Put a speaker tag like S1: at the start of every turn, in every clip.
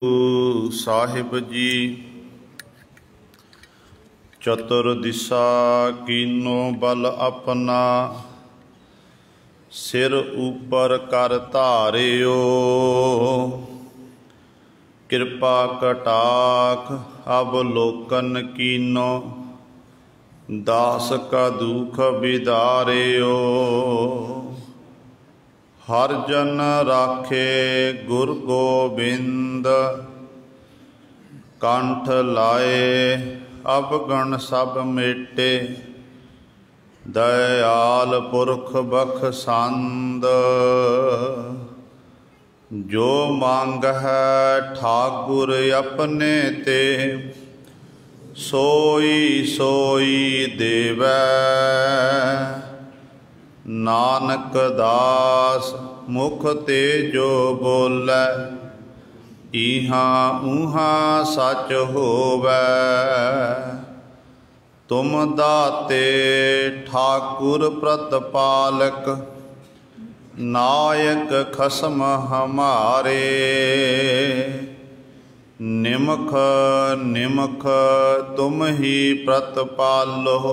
S1: ਗੁਰੂ ਸਾਹਿਬ ਜੀ ਚਤੁਰ ਦਿਸ਼ਾ ਕੀਨੋ ਬਲ ਆਪਣਾ, ਸਿਰ ਉਪਰ ਕਰ ਧਾਰਿਓ। ਕਿਰਪਾ ਕਟਾਖ ਅਵਲੋਕਨ ਕੀਨੋ, ਦਾਸ ਕਾ ਦੁਖ ਵਿਦਾਰਿਓ। ਹਰ ਜਨ ਰਾਖੇ ਗੁਰ ਗੋਬਿੰਦ, ਕੰਠ ਲਾਏ ਅਵਗਣ ਸਭ ਮੇਟੇ। ਦਇਆਲ ਪੁਰਖ ਬਖਸ਼ੰਦ, ਜੋ ਮੰਗਹਿ ਠਾਕੁਰ ਆਪਣੇ ਤੇ। ਸੋਈ ਸੋਈ ਦੇਵੈ, ਨਾਨਕ ਦਾਸ ਮੁਖ ਤੇ ਜੋ ਬੋਲੇ। ਇਹਾਂ ਊਹਾਂ ਸਚ ਹੋਵੈ, ਤੁਮ ਦਾਤੇ ਠਾਕੁਰ ਪ੍ਰਤਪਾਲਕ। ਨਾਇਕ ਖਸਮ ਹਮਾਰੇ, ਨਿਮਖ ਨਿਮਖ ਤੁਮ ਹੀ ਪ੍ਰਤਪਾਲੋ।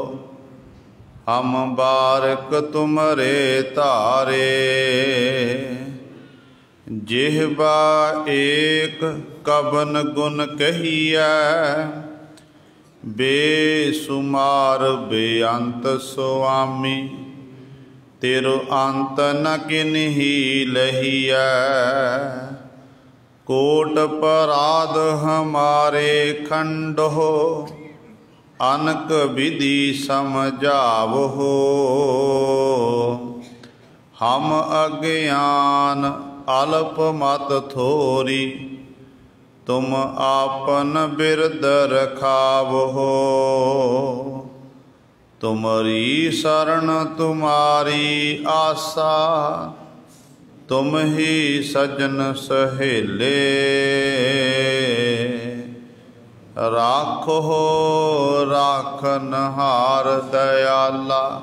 S1: ਹਮ ਬਾਰਕ ਤੁਮਰੇ ਧਾਰੇ, ਜਿਹਵਾ ਏਕ ਕਵਨ ਗੁਣ ਕਹੀਐ। ਬੇਸੁਮਾਰ ਬੇਅੰਤ ਸੁਆਮੀ, ਤੇਰੋ ਅੰਤ ਨ ਕਿਨਹੀ ਲਹੀਐ। ਕੋਟ ਪਰਾਧ ਹਮਾਰੇ ਖੰਡੋ, ਅਨਕ ਵਿਧि ਸਮਝਾਵੋ। ਹਮ ਅਗਿਆਨ ਅਲਪ ਮਤ ਥੋਰੀ, ਤੁਮ ਆਪਨ ਬਿਰਦ ਰਖਾਵੋ। ਤੁਮਰੀ ਸਰਣ ਤੁਮਾਰੀ ਆਸਾ, ਤੁਮ ਹੀ ਸਜਨ ਸਹੇਲੇ। ਰਾਖੋ ਰਾਖਨਹਾਰ ਦਇਆਲਾ,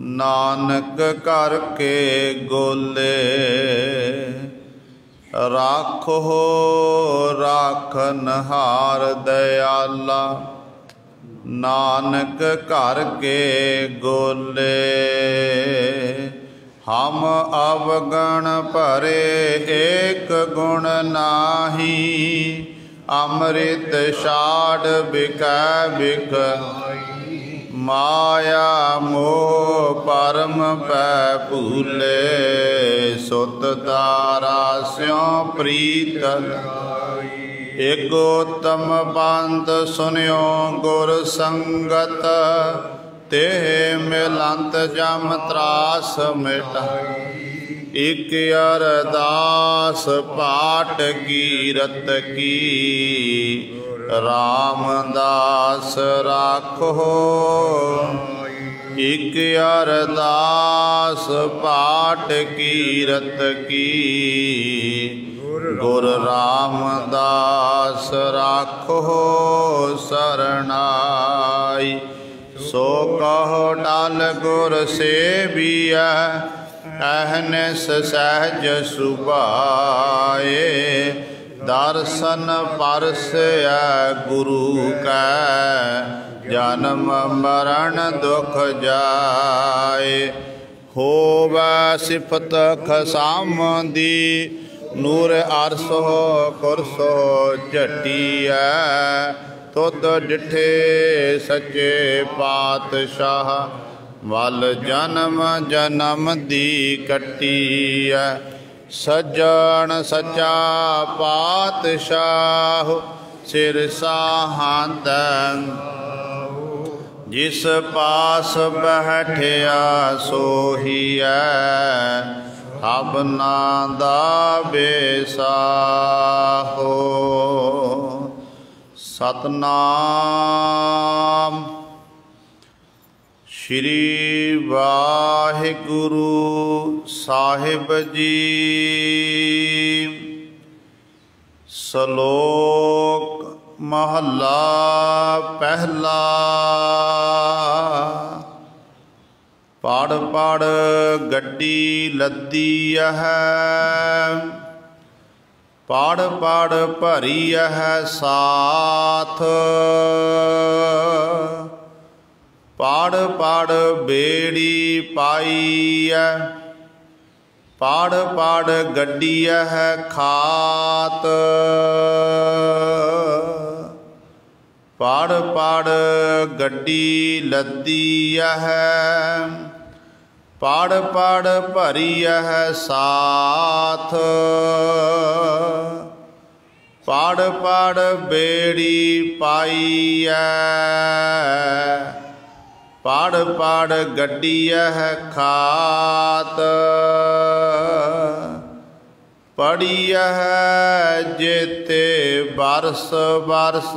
S1: ਨਾਨਕ ਕਰ ਕੇ ਗੋਲੇ। ਰਾਖੋ ਰਾਖਨਹਾਰ ਦਇਆਲਾ, ਨਾਨਕ ਕਰ ਕੇ ਗੋਲੇ। ਹਮ ਅਵਗਣ ਭਰੇ ਏਕ ਗੁਣ ਨਾਹੀ। ਅੰਮ੍ਰਿਤ ਛਾੜ ਬਿਕੈ ਬਿਕ, ਮਾਇਆ ਮੋਹ ਪਰਮ ਪੈ ਭੂਲੇ। ਸੁਤ ਤਾਰਾ ਸਿਉ ਪ੍ਰੀਤ, ਏਕ ਉਤਮ ਪੰਥ ਸੁਨਿਓ ਗੁਰ ਸੰਗਤ। ਤੇ ਮਿਲੰਤ ਜਮ ਤਰਾਸ ਮਿਟਾਈ, ਇਕ ਅਰਦਾਸ ਪਾਠ ਕੀਰਤ ਕੀ। ਰਾਮਦਾਸ ਰਾਖੋ, ਇਕ ਅਰਦਾਸ ਪਾਠ ਕੀਰਤ ਕੀ। ਗੁਰ ਰਾਮਦਾਸ ਰਾਖੋ ਸਰਨਾਈ। ਸੋ ਕਹੋ ਟਲ ਗੁਰ ਸੇਵੀਐ, ਅਹਨਿਸ ਸਹਿਜ ਸੁਭਾਏ। ਦਰਸ਼ਨ ਪਰਸੈ ਗੁਰੂ ਕੈ, ਜਨਮ ਮਰਨ ਦੁਖ ਜਾਏ। ਹੋਵੈ ਸਿਫਤ ਖਸਮ ਦੀ, ਨੂਰ ਅਰਸੋ ਕੁਰਸੋ ਝਟੀਐ। ਤੁਧ ਡਿਠੇ ਸੱਚੇ ਪਾਤਸ਼ਾਹ, ਵਲ ਜਨਮ ਜਨਮ ਦੀ ਕੱਟੀਐ। ਸੱਜਣ ਸੱਚਾ ਪਾਤਸ਼ਾਹ, ਸਿਰ ਸਾਹਾਂਤੈ। ਜਿਸ ਪਾਸ ਬੈਠਿਆ ਸੋਹੀਐ, ਸਭਨਾ ਦਾ ਬੇਸਾਹੋ। ਸਤਨਾਮ ਸ਼੍ਰੀ ਵਾਹਿਗੁਰੂ ਸਾਹਿਬ ਜੀ। ਸ਼ਲੋਕ ਮਹੱਲਾ ਪਹਿਲਾ। ਪੜ ਪੜ ਗੱਡੀ ਲੱਦੀ ਹੈ, पढ़ पढ़ भरियह साथ, पढ़ पढ़ बेड़ी पाईय, पढ़ पढ़ गड्डियह खात, पढ़ पढ़ गड्डी लद्दीयह, पढ़ पढ़ भरियह साथ, पढ़ पढ़ बेड़ी पाईय, पढ़ पढ़ गड्डियह खात, पढ़ियह जेते बरस बरस,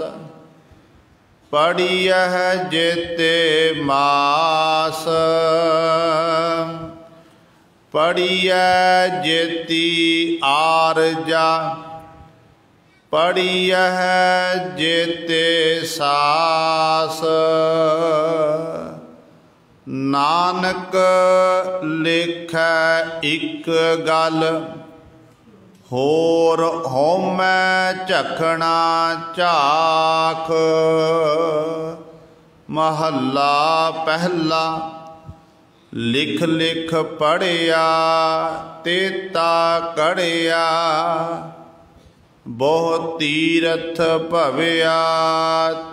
S1: पढ़ियह जेते मास, पढ़ियह जेती आरजा, पढ़ियह जेते सास। नानक लिखै इक गल, होर होमै झखना झाख। महला पहला। लिख लिख पढ़िया तेता कढ़िया, बहु तीरथ भविया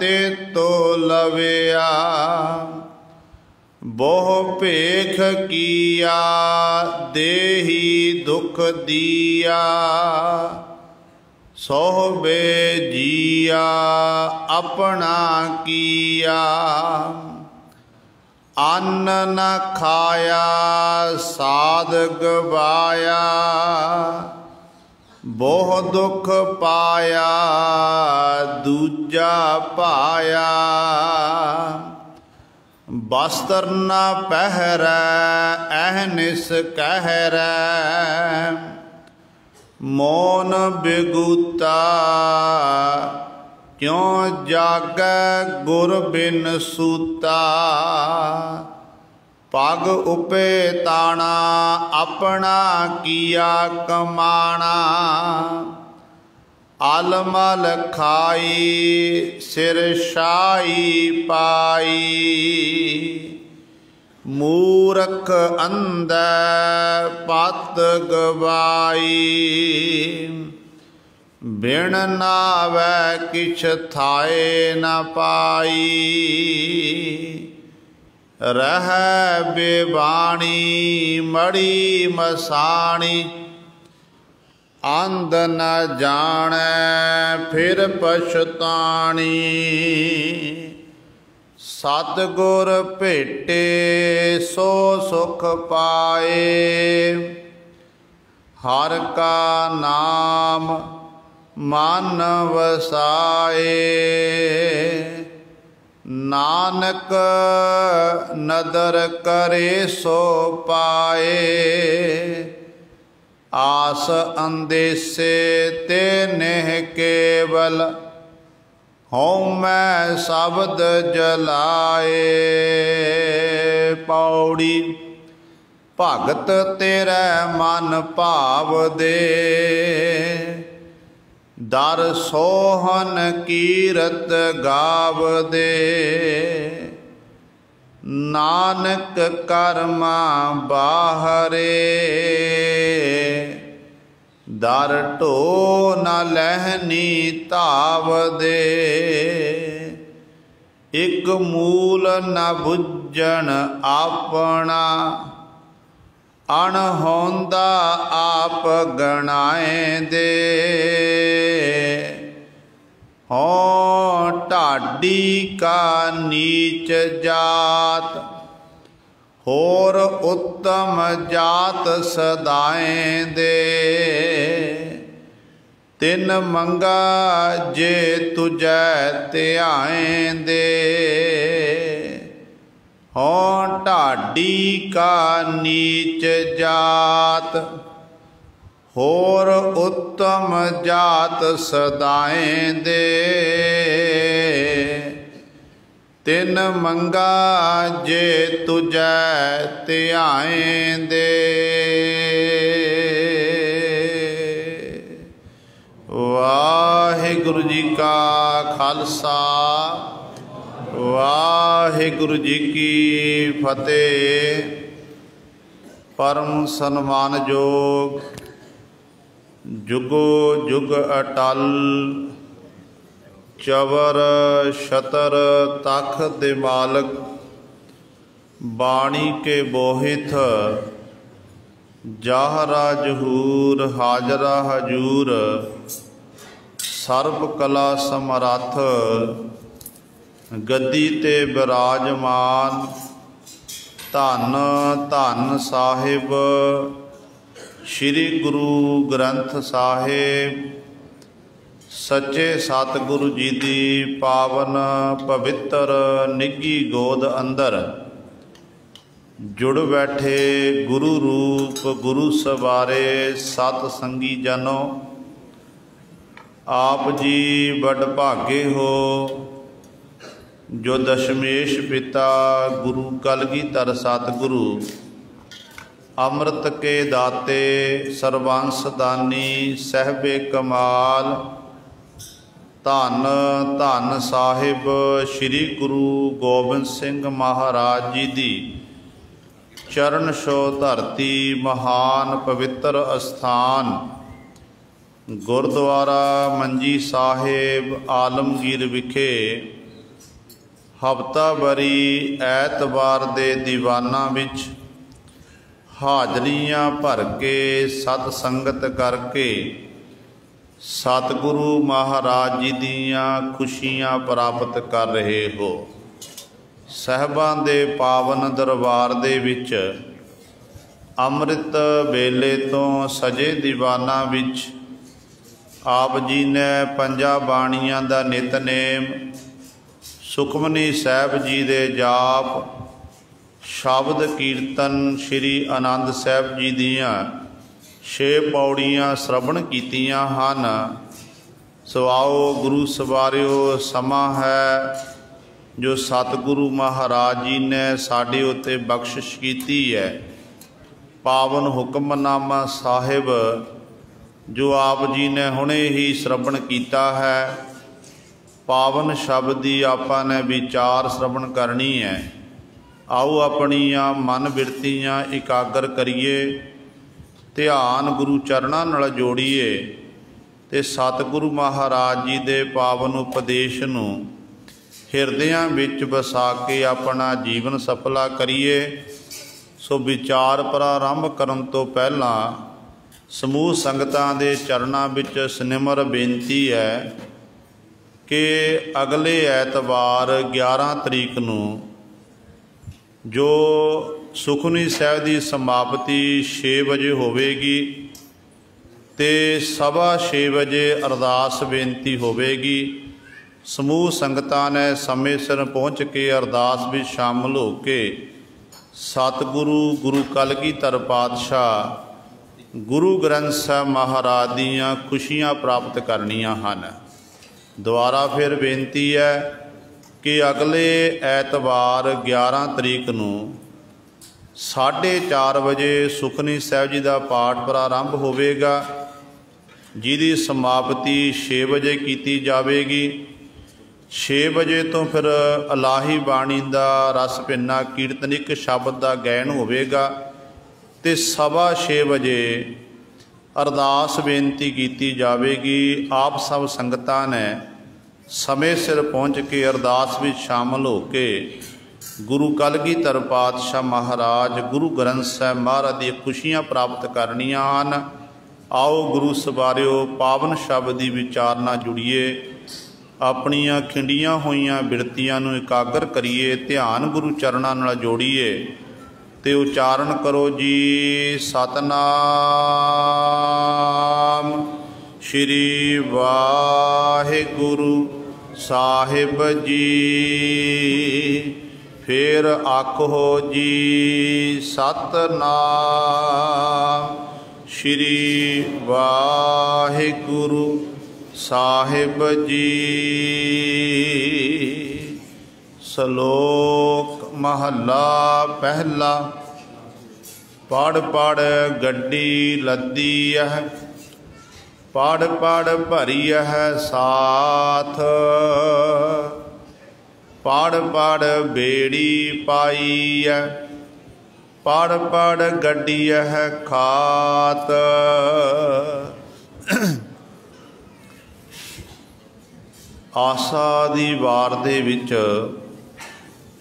S1: ते तो लविया। बहु भेख किया देही दुख दिया, सोहबे जिया अपना किया। अन्न न खाया साध गवाया, बहु दुख पाया दूजा पाया। वस्त्र न पहरै अहनिस कहरै, मौन बिगूता क्यों जागै गुर बिन सूता। पग उपे ताना अपना किया कमाना, अलमल खाई सिर शाई पाई। मूरख अंधे पत गवाई, बिन नावै किछ थाए न पाई। रह बेबाणी मड़ी मसाणी, अंध न जाने फिर पछताणी। सतगुर भेटे सो सुख पाए, हर का नाम मन वसाए। नानक नदर करे सो पाए, आस अंदेसे ते नेह केवल। होमै शब्द जलाए, पौड़ी। भगत तेरे मन भाव दे, दर सोहन कीरत गाव दे। नानक कर्मा बाहरे, दर ढो न लहनी ताव दे। इक मूल न बुझन अपना, अणहोंदा आप गणाए दे। हों ढाडी का नीच जात, होर उत्तम जात सदाए दे। तिन मंगा जे तुझै ध्याए दे। हों ढाडी का नीच जात, होर उत्तम जात सदाए दे। तिन मंगा जे तुझै ध्याए दे। वाहिगुरु जी का खालसा वाहिगुरु जी की फतेह। परम सन्मान योग जुगो जुग अटल चवर छतर तख दे मालक बाणी के बोहित जाहरा जहूर हाजरा हजूर सर्व कला समरथ गद्दी ते विराजमान धन धन साहिब श्री गुरु ग्रंथ साहिब सच्चे सतगुरु जी दी पावन पवित्र निघी गोद अंदर जुड़ बैठे गुरु रूप गुरु सवारे सत संगी जनो। आप जी बड़ भागे हो जो दशमेश पिता गुरु कलगीधर सतगुरु अमृत के दाते सर्वांश दानी सहबे कमाल धन धन साहिब श्री गुरु गोबिंद सिंह महाराज जी दी चरण छो धरती महान पवित्र अस्थान गुरुद्वारा मंजी साहिब आलमगीर विखे हफ्तावारी ऐतवार दे दीवाना विच हाजरियां भर के सत संगत करके सतगुरु महाराज जी दियां खुशियां प्राप्त कर रहे हो। साहिबां दे पावन दरबार दे विच अमृत वेले तो सजे दीवाना विच आप जी ने पंजा बाणियां दा नितनेम सुखमनी साहब जी दे जाप शब्द कीर्तन श्री आनंद साहब जी दियां 6 पौड़ियां श्रवण कीतियां हन। सो आओ गुरु सवारियो समा है जो सतगुरु महाराज जी ने साडे उत्ते बख्शिश कीती है। पावन हुक्मनामा साहिब जो आप जी ने हुणे ही श्रवण कीता है। पावन शब्द की आपां ने विचार श्रवण करनी है। आओ अपनियां मन बिरतियां इकागर करिए ध्यान गुरु चरणां नाल जोड़िए ते सतगुरु महाराज जी दे पावन उपदेश नूं हिरदियां विच वसा के अपना जीवन सफला करिए। सो विचार प्रारंभ करन तो पहला समूह संगतां दे चरणां विच सनिमर बेनती है कि अगले ऐतवार 11 तरीक नूं जो सुखमनी साहब की समाप्ति 6 बजे होवेगी ते 6:15 बजे अरदास बेनती होवेगी। समूह संगतां ने समय सिर पहुँच के अरदास में शामिल हो के सतगुरु गुरु कलगीधर पातशाह गुरु ग्रंथ साहब महाराज दीयां खुशियां प्राप्त करनियां हन। दोबारा फिर बेनती है कि अगले ऐतवार 11 तरीक नूं 4:30 बजे सुखमनी साहब जी का पाठ प्रारंभ होवेगा जिहदी समाप्ति 6 बजे की जाएगी। 6 बजे तो फिर अलाही बाणी का रस पिन्ना कीर्तनिक शब्द का गायन होवेगा ते 6:15 बजे अरदास बेनती की जाएगी। आप सब संगतां ने समय सिर पहुँच के अरदास में शामिल हो के गुरु कलगीधर पातशाह महाराज गुरु ग्रंथ साहब महाराज दी खुशियां प्राप्त करनियां हन। आओ गुरु सवारियो पावन शब्द की विचारना जुड़िए अपनियां खिंडियां होइयां बिरतियां नूं इकागर करिए ध्यान गुरु चरणां नाल जोड़िए ते उचारण करो जी सतनाम श्री वाहिगुरु साहिब जी। फिर आखो जी सतनाम श्री वाहिगुरु साहिब जी। श्लोक महला पहला। पढ़ पढ़ गड्डी लद्दी है पढ़ पढ़ भरिय साथ, पढ़ पढ़ बेड़ी पाई, पढ़ पढ़ गड्डिय खात। आसा दी वार दे विच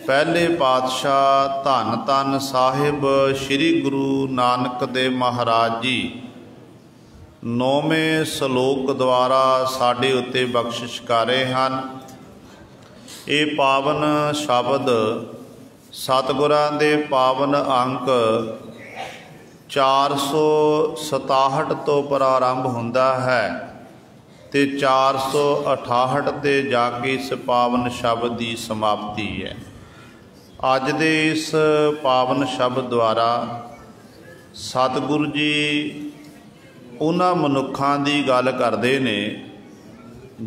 S1: पहले पातशाह धन धन साहिब श्री गुरु नानक देव महाराज जी 9वें सलोक द्वारा साडे उत्ते बख्शिश कर रहे हैं। ये पावन शब्द सतगुरां दे पावन अंक 467 तो प्रारंभ हुंदा है ते 468 ते जाके इस पावन शब्द की समाप्ति है। अज दे इस पावन शब्द द्वारा सतगुरु जी उन्हां मनुखां दी गल करदे ने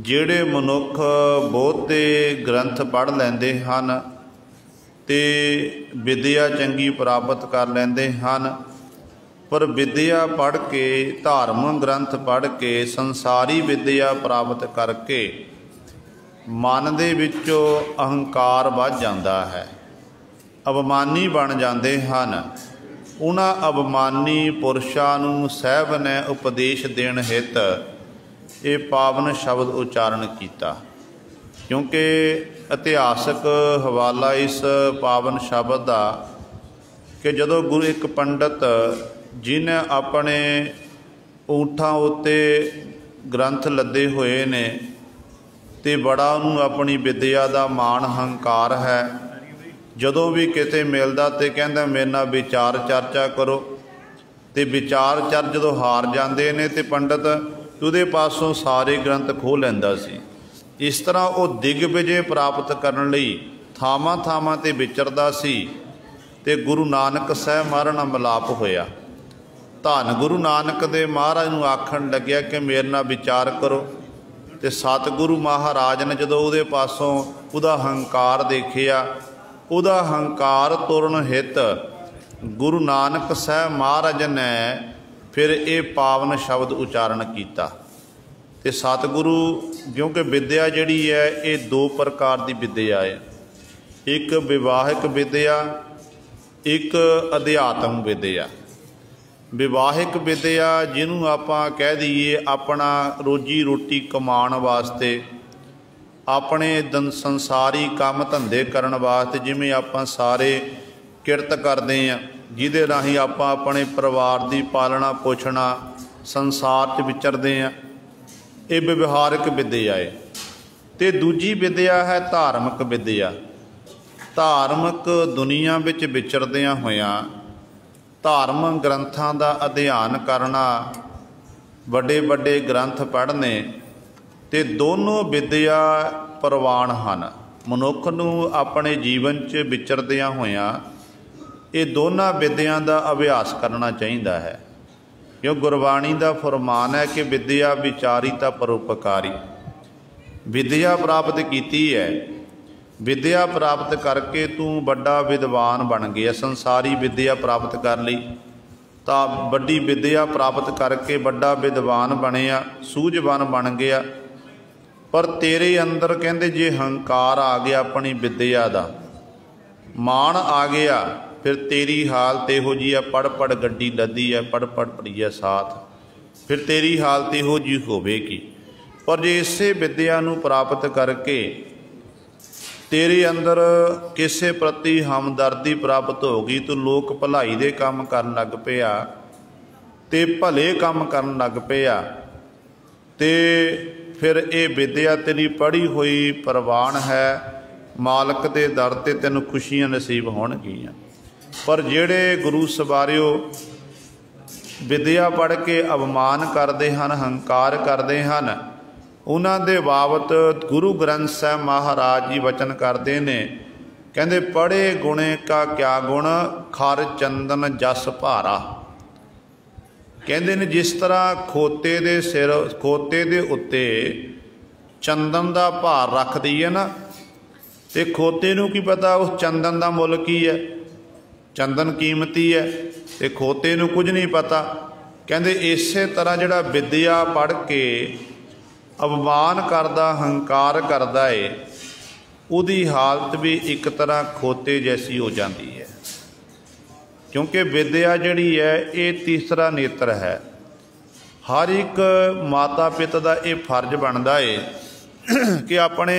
S1: जिहड़े मनुख बहुते ग्रंथ पढ़ लैंदे हन ते विद्या चंगी प्राप्त कर लैंदे हन, पर विद्या पढ़ के धार्म ग्रंथ पढ़ के संसारी विद्या प्राप्त करके मन दे विचों अहंकार वध जाता है, अभिमानी बन जाते हैं। उन्हां अभिमानी पुरुषां नूं साहिब ने उपदेश देण हित ये पावन शब्द उच्चारण किया, क्योंकि इतिहासक हवाला इस पावन शब्द का कि जदों गुरु एक पंडित जिन्हें अपने ऊँठां उत्ते ग्रंथ लदे हुए ने ते बड़ा उन्होंने अपनी विद्या का मान हंकार है, जदों भी किते मिलदा ते कहंदा मेरे नाल विचार चर्चा करो, ते विचार चर्चा जदों हार जाते ने ते पंडित उहदे पासों सारे ग्रंथ खोह लैंदा सी। इस तरह वो दिग्विजय प्राप्त करने लई थावां थावां ते विचरदा सी ते गुरु नानक साहब महाराज नाल मिलाप होया। धन गुरु नानक देव महाराज नूं आखण लग्या कि मेरे नाल विचार करो, ते सतगुरु महाराज ने जदों उहदे पासों उहदा हंकार देखिया, उहदा हंकार तोड़न हित गुरु नानक साहब महाराज ने फिर ये पावन शब्द उच्चारण किया। ते सतगुरु क्योंकि विद्या जिहड़ी है ये दो प्रकार की विद्या है, एक विवाहिक विद्या, एक अध्यात्म विद्या। विवाहिक विद्या जिन्हों आपां कह दईए अपना रोजी रोटी कमाण वास्ते, अपने संसारी काम धंधे करन वास्ते, जिमें आपां सारे किरत करते हैं जिहदे राहीं आपां अपने परिवार की पालना पोषणा संसार च विचरते हैं, ये व्यवहारिक विद्या है। तो दूजी विद्या है धार्मिक विद्या। धार्मिक दुनिया विच विचरदियां होइयां धार्मिक ग्रंथां का अध्ययन करना, वड्डे वड्डे ग्रंथ पढ़ने, ते दोनों विद्या प्रवान हैं। मनुख नूं अपने जीवन च विचरदियां होइयां ये दोनों विद्या का अभ्यास करना चाहिए है, क्यों गुरबाणी का फरमान है कि विद्या विचारिता परोपकारी। विद्या प्राप्त की है, विद्या प्राप्त करके तू बड़ा विद्वान बन गया, संसारी विद्या प्राप्त कर ली तो बड़ी विद्या प्राप्त करके बड़ा विद्वान बनया, सूझवान बन गया, पर तेरे अंदर कहते जे हंकार आ गया, अपनी विद्या का मान आ गया, फिर तेरी हालत इहो जी है, पढ़ पढ़ गड्डी लदी है, पढ़ पढ़ पढ़िया साथ, फिर तेरी हालत इहो जी होवेगी। पर जे इसे विद्या नूं प्राप्त करके तेरे अंदर किसी प्रति हमदर्दी प्राप्त हो गई, तो लोग भलाई दे काम करन लग पिया, ते भले काम करन लग पिया, ते फिर ये विद्या तेरी पढ़ी हुई प्रवान है, मालक दे दर ते तैनूं खुशियां नसीब होणगियां। पर जिहड़े गुरु सवारियो विद्या पढ़ के अवमान करते हैं, हंकार करते हैं, उन्हां दे बाबत गुरु ग्रंथ साहब महाराज जी वचन करते ने, कहते पढ़े गुणे का क्या गुण, खर चंदन जस भारा। कहते ने जिस तरह खोते दे सिर, खोते दे उत्ते चंदन का भार रख दईए ना, तो खोते नूं की पता उस चंदन का मुल की है, चंदन कीमती है, तो खोते नूं कुछ नहीं पता। कहते इसे तरह जिहड़ा विद्या पढ़ के अवमान करदा हंकार करदा है उहदी हालत भी एक तरह खोते जैसी हो जाती है, क्योंकि विद्या जिहड़ी है ये तीसरा नेत्र है। हर एक माता पिता का यह फर्ज बनता है कि अपने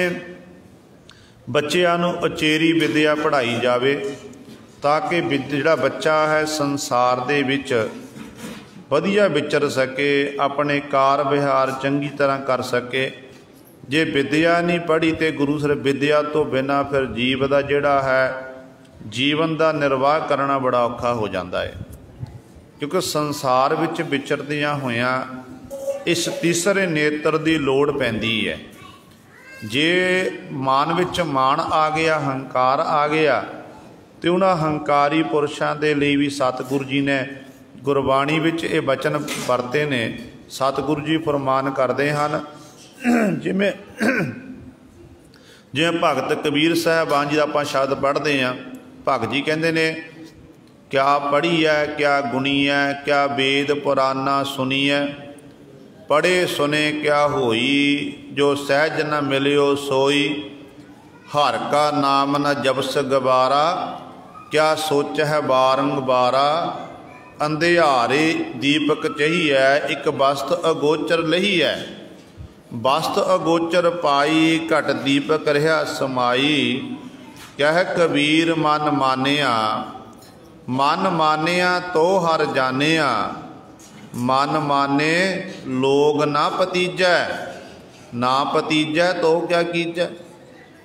S1: बच्चों नूं उचेरी विद्या पढ़ाई जाए, ताकि जिहड़ा बच्चा है संसार दे विच वधिया विचर सके, अपने कार विहार चंगी तरह कर सके। जे विद्या नहीं पढ़ी तो गुरु सर विद्या तो बिना फिर जीव का जिहड़ा है जीवन का निर्वाह करना बड़ा औखा हो जाता है, क्योंकि संसार विच विचरदियां होइयां इस तीसरे नेत्र की लोड़ पैंदी है। जे मन विच मान आ गया, हंकार आ गया, तो उन्हां हंकारी पुरुषों के लिए भी सतगुरु जी ने गुरबाणी विच ये वचन वरते ने। सतगुरु जी फरमान करते हैं, जिमें जिमें भगत कबीर साहबान जी आपां शब्द पढ़ते हैं। भगत जी कहते ने, क्या पढ़ी है, क्या गुणी है, क्या वेद पुराना सुनी है, पढ़े सुने क्या होई, जो सहज न मिलियो सोई, हर का नाम न जपस गवारा, क्या सोच है बारंबारा, अंधियारे दीपक चाहिए, एक वस्त अगोचर लही है, वस्त अगोचर पाई, घट दीपक रहा समाई, कह कबीर मन मानिया, मन मानिया तो हर जानिया, मन माने लोग ना पतीजै, ना पतीजै तो क्या कीजै।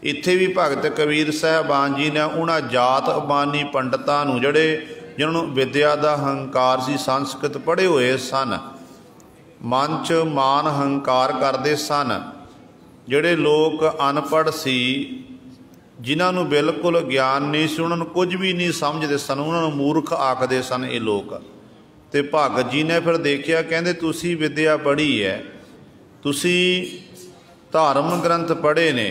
S1: इत्थे भी भगत कबीर साहबान जी ने उन्हां जात अबानी पंडितां नूं जिहड़े जिन्होंने विद्या का हंकार सी, संस्कृत पढ़े हुए सन, मन च मान हंकार करते सन, जिहड़े लोग अनपढ़ सी, जिन्होंने बिल्कुल ज्ञान नहीं सी, उन्होंने कुछ भी नहीं समझते सन, उन्होंने मूर्ख आखते सन ये लोग। तो भगत जी ने फिर देखिया, कहते तुसी विद्या पढ़ी है, तुसी धर्म ग्रंथ पढ़े ने,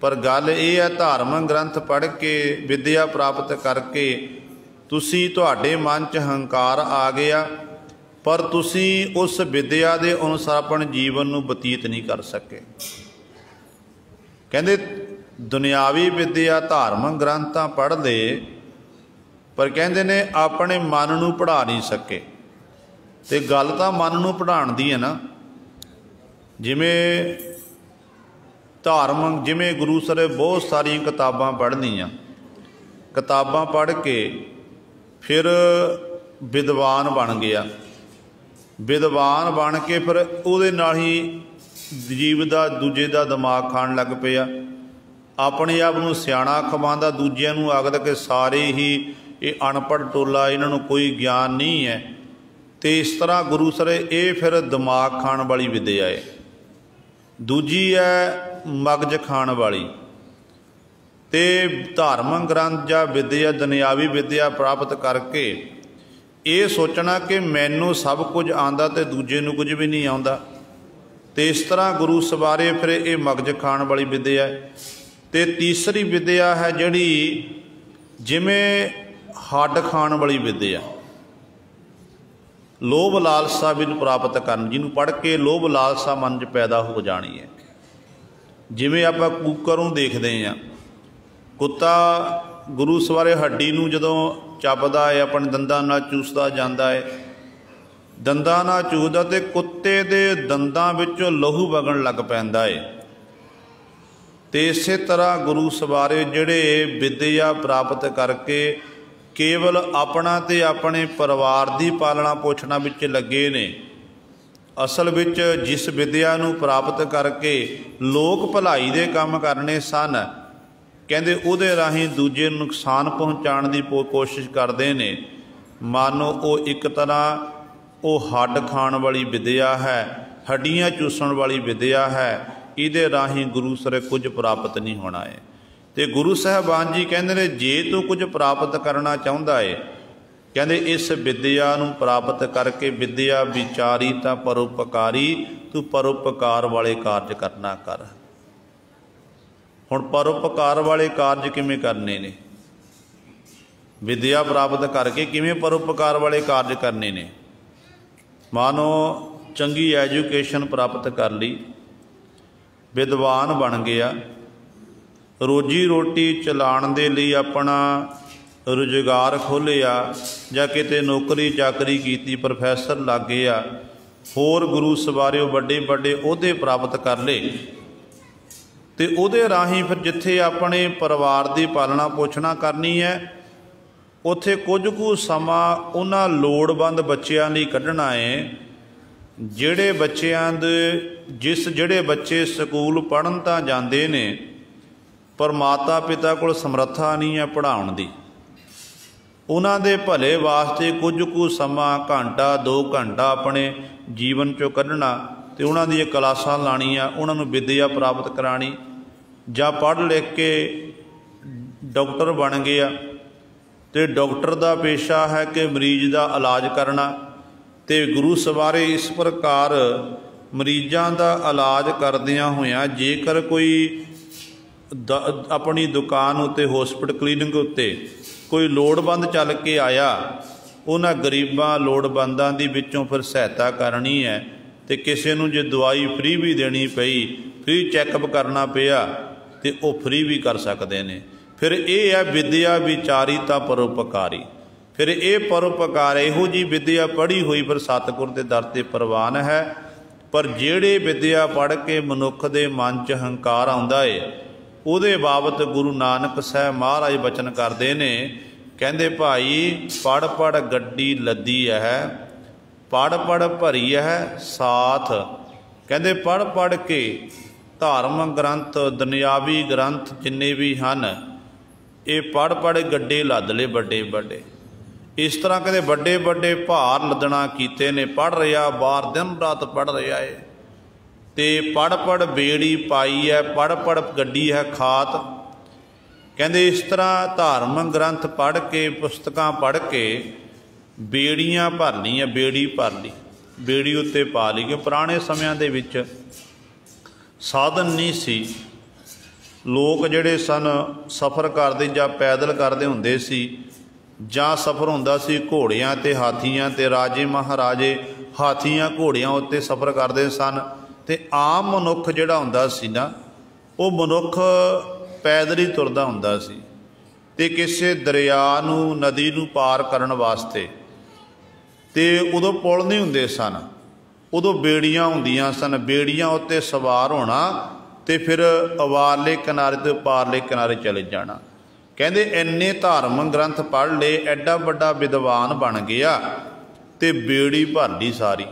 S1: पर गल ये है धर्म ग्रंथ पढ़ के विद्या प्राप्त करके तुसी तुहाडे मन च हंकार आ गया, पर तुसी उस विद्या के अनुसार अपने जीवन नूं बतीत नहीं कर सके। कहते दुनियावी विद्या धार्मिक ग्रंथ तां पढ़ ले, पर कहते ने अपने मन नूं पढ़ा नहीं सके। तो गल तां मन नूं पढ़ाउण दी है ना, जिमें धार्मिक जिमें गुरु सर बहुत सारिया किताबां पढ़नियां, किताबां पढ़ के फिर विद्वान बन गया, विद्वान बन के फिर उहदे नाल ही जीव का दूजे का दिमाग खाण लग पिया, अपने आप नूं सियाणा खवांदा, दूजिਆਂ नूं आखदा कि सारे ही ये अनपढ़ टोला, इन्हां नूं कोई ज्ञान नहीं है। तो इस तरह गुरु सर ये फिर दिमाग खाण वाली विद्या है। दूजी है मगज खाण वाली। तो धार्मिक ग्रंथ या विद्या दुनियावी विद्या प्राप्त करके ये सोचना कि मैनू सब कुछ आंदा तो दूजे नूं कुछ भी नहीं आंदा। तो इस तरह गुरु सवारे फिर ये मगज खाण वाली विद्या है। तो तीसरी विद्या है जिहड़ी जिमें हड्ड खाण वाली विद्या, लोभ लालसा भी प्राप्त करन, जिन्हों पढ़ के लोभ लालसा मन च पैदा हो जानी है। जिमें आपां कुकर नूं देखदे हां, कुत्ता गुरु सवारे हड्डी नूं जदों चबदा है, अपने दंदां नाल चूसदा जांदा है, दंदां नाल चूसदा ते कुत्ते दे दंदां विचों लहू वगण लग पैंदा है। तो इस तरह गुरु सवारे जिहड़े विद्या प्राप्त करके केवल अपना ते अपने परिवार की पालना पोषणा विच लगे ने, असल विच जिस विद्या नूं प्राप्त करके लोक भलाई दे काम करने सन, कहते उहदे राहीं दूजे नूं नुकसान पहुँचाने की कोशिश करते हैं। मानो वो एक तरह वो हड्ड खाण वाली विद्या है, हड्डियां चूसण वाली विद्या है। इहदे राहीं गुरु सर कुछ प्राप्त नहीं होना है। तो गुरु साहबान जी कहते ने जे तू कुछ प्राप्त करना चाहुंदा है, कहते इस विद्या नूं प्राप्त करके विद्या विचारी तां परोपकारी, तू परोपकार वाले कार्य करना कर। हुण परोपकार वाले कार्य किवें करने ने, विद्या प्राप्त करके किवें परोपकार वाले कार्य करने ने। मानो चंगी एजुकेशन प्राप्त कर ली, विद्वान बन गया, रोजी रोटी चलाउण दे लई अपना रुजगार खोलिया जां किते नौकरी चाकरी कीती, प्रोफैसर लग गया, होर गुरु सवारे वड्डे वड्डे अहुदे प्राप्त कर ले, तो उहदे राही फिर जिथे अपने परिवार की पालना पोषणा करनी है उत्थे कुछ कु समा उन्हां लोड़वंद बच्चों लई कढ़ना है। जिहड़े बच्चों दे जिहड़े बच्चे स्कूल पढ़न तां जांदे ने पर माता पिता कोल समर्था नहीं है पढ़ाउण दी, उन्हां दे भले वास्ते कुछ कु समा घंटा 2 घंटा अपने जीवन चों कढ़ना ते उन्हां दी क्लासां लाणियां, उन्हां नूं विद्या प्राप्त कराणी, जां पढ़ लिख के डॉक्टर बन गया तो डॉक्टर का पेशा है कि मरीज का इलाज करना, तो गुरु सवारे इस प्रकार मरीजों का इलाज करदियां होइयां जेकर कोई अपनी दुकान उत्ते हॉस्पिटल क्लीनिक उत्ते कोई लोड़वंद चल के आया, उन्हां गरीबां लोड़वंदां दी विचों फिर सहायता करनी है, तो किसी नूं जे दवाई फ्री भी देनी पई, फ्री चैकअप करना पिया तो वह फ्री भी कर सकते हैं। फिर यह है विद्या विचारिता परोपकारी, फिर ये परोपकार इहो जी विद्या पढ़ी हुई फिर सतगुर के दर ते प्रवान है। पर जेड़े विद्या पढ़ के मनुख के मन च हंकार आउंदा है उहदे बाबत गुरु नानक साहब महाराज बचन करते हैं, कहंदे भाई पढ़ पढ़ गड्डी लद्दी है, पढ़ पढ़ भरी है साथ, कहंदे पढ़ पढ़ के धार्म ग्रंथ दुनियावी ग्रंथ जिन्ने भी हैं ये पढ़ पढ़ गड्डे लद ले बड़े बड़े, इस तरह कहते बड़े बड़े भार लदना कीते ने, पढ़ रहा बार दिन रात पढ़ रहा है, तो पढ़ पढ़ बेड़ी पाई है, पढ़ पढ़ गड्डी है खात, कहते इस तरह धार्म ग्रंथ पढ़ के पुस्तकां पढ़ के बेड़ियां भर लीआं, बेड़ी भर ली, बेड़ी उत्ते पा ली, क्योंकि पुराने समयां दे विच साधन नहीं सी, लोग जिहड़े सन सफ़र करते जां पैदल करते हुंदे सी, जां सफ़र हुंदा सी घोड़ियां ते हाथियां ते राजे महाराजे हाथियां घोड़ियां उत्ते सफ़र करते सन, ते आम मनुख जिहड़ा हुंदा सी ना वो मनुख पैदल ही तुरदा हुंदा सी, ते किसी दरिया नूं नदी नूं पार करन वास्ते ते उदों पुल नहीं हुंदे सन, उदों बेड़ियां हुंदियां सन, बेड़ियां उत्ते सवार होना तो फिर अवारले किनारे तो पारले किनारे चले जाना। कहते इन्ने धार्म ग्रंथ पढ़ ले, एडा बड़ा विद्वान बन गया तो बेड़ी भर ली सारी,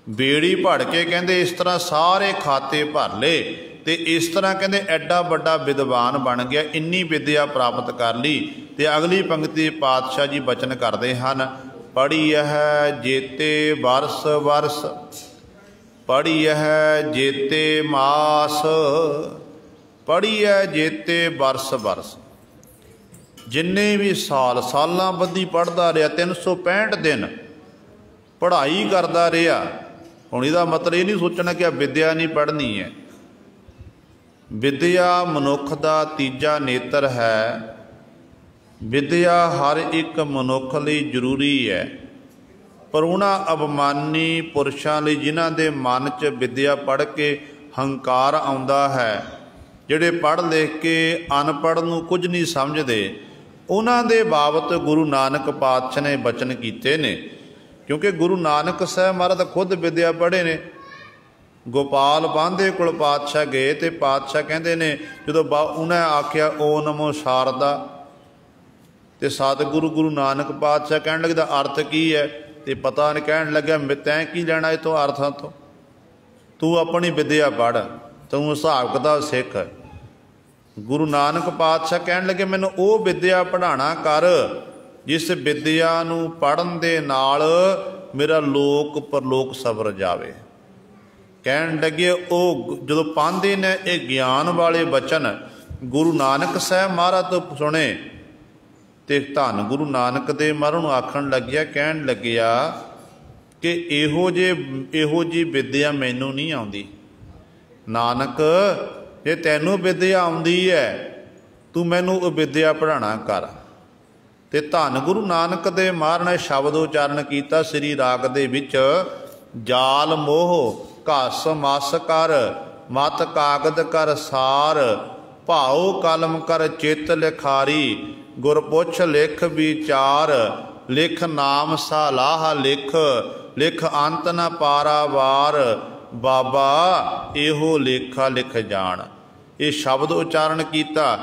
S1: बेड़ी भर के कहते इस तरह सारे खाते भर ले, तो इस तरह कहते एडा बड़ा विद्वान बन गया, इन्नी विद्या प्राप्त कर ली। तो अगली पंक्ति पातशाह जी बचन करते हैं, पढ़ी है जेते बरस बरस, पढ़ी है जेते मास, पढ़ी है जेते बरस बरस, जिन्ने भी साल सालां बधी पढ़ता रहा, 365 दिन पढ़ाई करता रहा। हुण इहदा मतलब ये नहीं सोचना कि विद्या नहीं पढ़नी है, विद्या मनुख का तीजा नेत्र है, विद्या हर एक मनुख लई जरूरी है, पर उन्हां अभिमानी पुरुषां लई जिन्हां दे मन च विद्या पढ़ के हंकार आउंदा है, जिहड़े पढ़ लिख के अनपढ़ नूं कुछ नहीं समझते, उन्हां दे बाबत गुरु नानक पातशाह ने बचन कीते ने। क्योंकि गुरु नानक साहब महाराज खुद विद्या पढ़े ने। गोपाल बांधे कोल पातशाह गए तो पातशाह कहते ने जो उन्हें आख्या ओ नमो शारदा, तो सतगुरु गुरु नानक पातशाह कह लगे अर्थ की है, तो पता नहीं कह लग्या तैं की लेना इस तो अर्थां तो, तू अपनी विद्या पढ़, तू हिसाब किताब सिख। गुरु नानक पातशाह कह लगे मैनू वो विद्या पढ़ाना कर जिस विद्या नूं पढ़न दे नाल मेरा लोक परलोक सबर जावे। कहन लगे वो जो पांदे ने ये ज्ञान वाले बचन गुरु नानक साहब महाराज तो सुने, तो धन गुरु नानक दे महाराज नूं आखण लग्या, कहन लग्या कि इहो जी विद्या मैनू नहीं आउंदी। नानक जे तैनू विद्या आउंदी है तू मैनू विद्या पढ़ाना कर। ਤੇ ਧੰਨ ਗੁਰੂ ਨਾਨਕ ਦੇ ਮਹਾਰਾਜ ਨੇ ਸ਼ਬਦ ਉਚਾਰਨ ਕੀਤਾ ਸ੍ਰੀ ਰਾਗ ਦੇ ਵਿੱਚ, ਜਾਲ ਮੋਹ ਘਸ ਮਸ ਕਰ, ਮਤ ਕਾਗਦ ਕਰ ਸਾਰ, ਭਾਉ ਕਲਮ ਕਰ ਚਿੱਤ ਲਿਖਾਰੀ, ਗੁਰ ਪੁੱਛ ਲਿਖ ਵਿਚਾਰ, ਲਿਖ ਨਾਮ ਸਾਲਾਹ ਲਿਖ, ਲਿਖ ਅੰਤ ਨ ਪਾਰਾਵਾਰ, ਬਾਬਾ ਇਹੋ ਲੇਖਾ ਲਿਖ ਜਾਣ। ਇਹ ਸ਼ਬਦ ਉਚਾਰਨ ਕੀਤਾ।